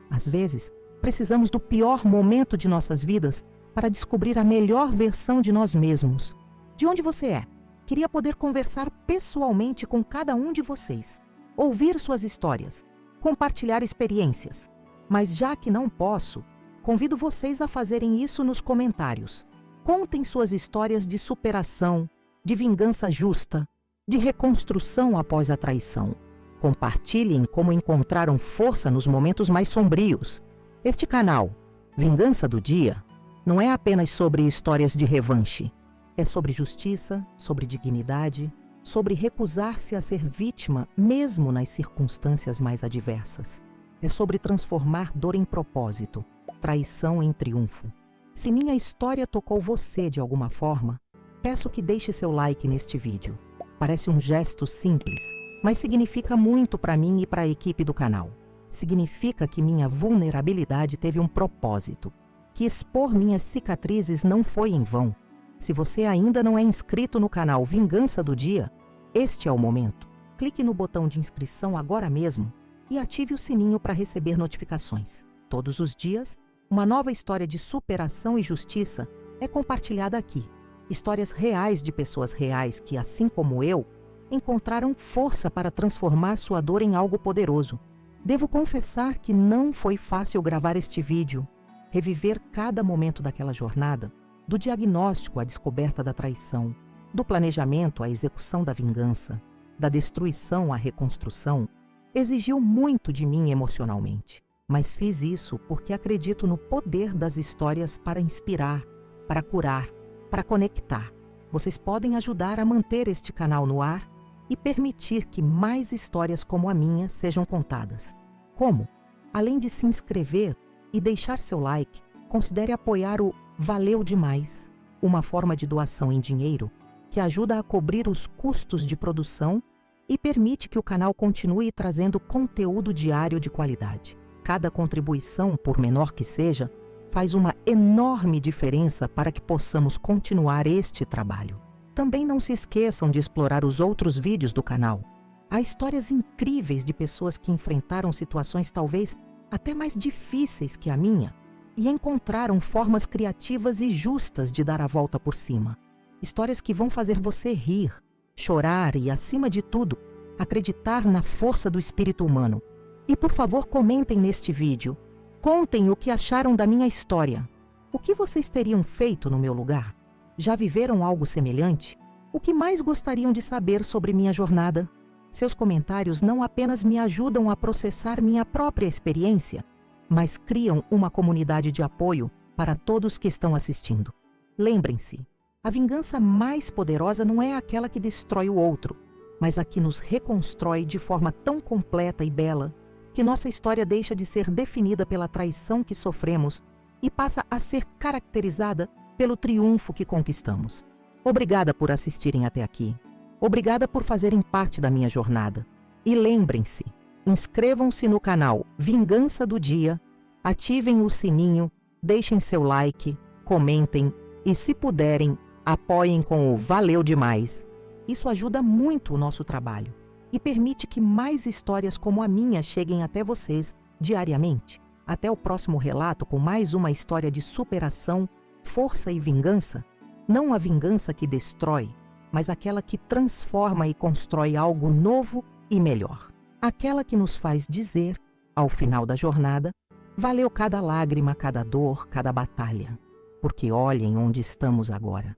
Às vezes, precisamos do pior momento de nossas vidas para descobrir a melhor versão de nós mesmos. De onde você é? Queria poder conversar pessoalmente com cada um de vocês, ouvir suas histórias, compartilhar experiências. Mas já que não posso, convido vocês a fazerem isso nos comentários. Contem suas histórias de superação, de vingança justa, de reconstrução após a traição. Compartilhem como encontraram força nos momentos mais sombrios. Este canal, Vingança do Dia, não é apenas sobre histórias de revanche. É sobre justiça, sobre dignidade, sobre recusar-se a ser vítima mesmo nas circunstâncias mais adversas. É sobre transformar dor em propósito, traição em triunfo. Se minha história tocou você de alguma forma, peço que deixe seu like neste vídeo. Parece um gesto simples, mas significa muito para mim e para a equipe do canal. Significa que minha vulnerabilidade teve um propósito, que expor minhas cicatrizes não foi em vão. Se você ainda não é inscrito no canal Vingança do Dia, este é o momento. Clique no botão de inscrição agora mesmo e ative o sininho para receber notificações. Todos os dias, uma nova história de superação e justiça é compartilhada aqui. Histórias reais de pessoas reais que, assim como eu, encontraram força para transformar sua dor em algo poderoso. Devo confessar que não foi fácil gravar este vídeo, reviver cada momento daquela jornada, do diagnóstico à descoberta da traição, do planejamento à execução da vingança, da destruição à reconstrução, exigiu muito de mim emocionalmente. Mas fiz isso porque acredito no poder das histórias para inspirar, para curar, para conectar. Vocês podem ajudar a manter este canal no ar e permitir que mais histórias como a minha sejam contadas. Como? Além de se inscrever e deixar seu like, considere apoiar o Valeu Demais, uma forma de doação em dinheiro que ajuda a cobrir os custos de produção e permite que o canal continue trazendo conteúdo diário de qualidade. Cada contribuição, por menor que seja, faz uma enorme diferença para que possamos continuar este trabalho. Também não se esqueçam de explorar os outros vídeos do canal. Há histórias incríveis de pessoas que enfrentaram situações talvez até mais difíceis que a minha e encontraram formas criativas e justas de dar a volta por cima. Histórias que vão fazer você rir, chorar e, acima de tudo, acreditar na força do espírito humano. E, por favor, comentem neste vídeo. Contem o que acharam da minha história. O que vocês teriam feito no meu lugar? Já viveram algo semelhante? O que mais gostariam de saber sobre minha jornada? Seus comentários não apenas me ajudam a processar minha própria experiência, mas criam uma comunidade de apoio para todos que estão assistindo. Lembrem-se, a vingança mais poderosa não é aquela que destrói o outro, mas a que nos reconstrói de forma tão completa e bela que nossa história deixa de ser definida pela traição que sofremos e passa a ser caracterizada pelo triunfo que conquistamos. Obrigada por assistirem até aqui. Obrigada por fazerem parte da minha jornada. E lembrem-se, inscrevam-se no canal Vingança do Dia, ativem o sininho, deixem seu like, comentem e, se puderem, apoiem com o Valeu Demais. Isso ajuda muito o nosso trabalho e permite que mais histórias como a minha cheguem até vocês diariamente. Até o próximo relato com mais uma história de superação, força e vingança. Não a vingança que destrói, mas aquela que transforma e constrói algo novo e melhor. Aquela que nos faz dizer, ao final da jornada, valeu cada lágrima, cada dor, cada batalha. Porque olhem onde estamos agora.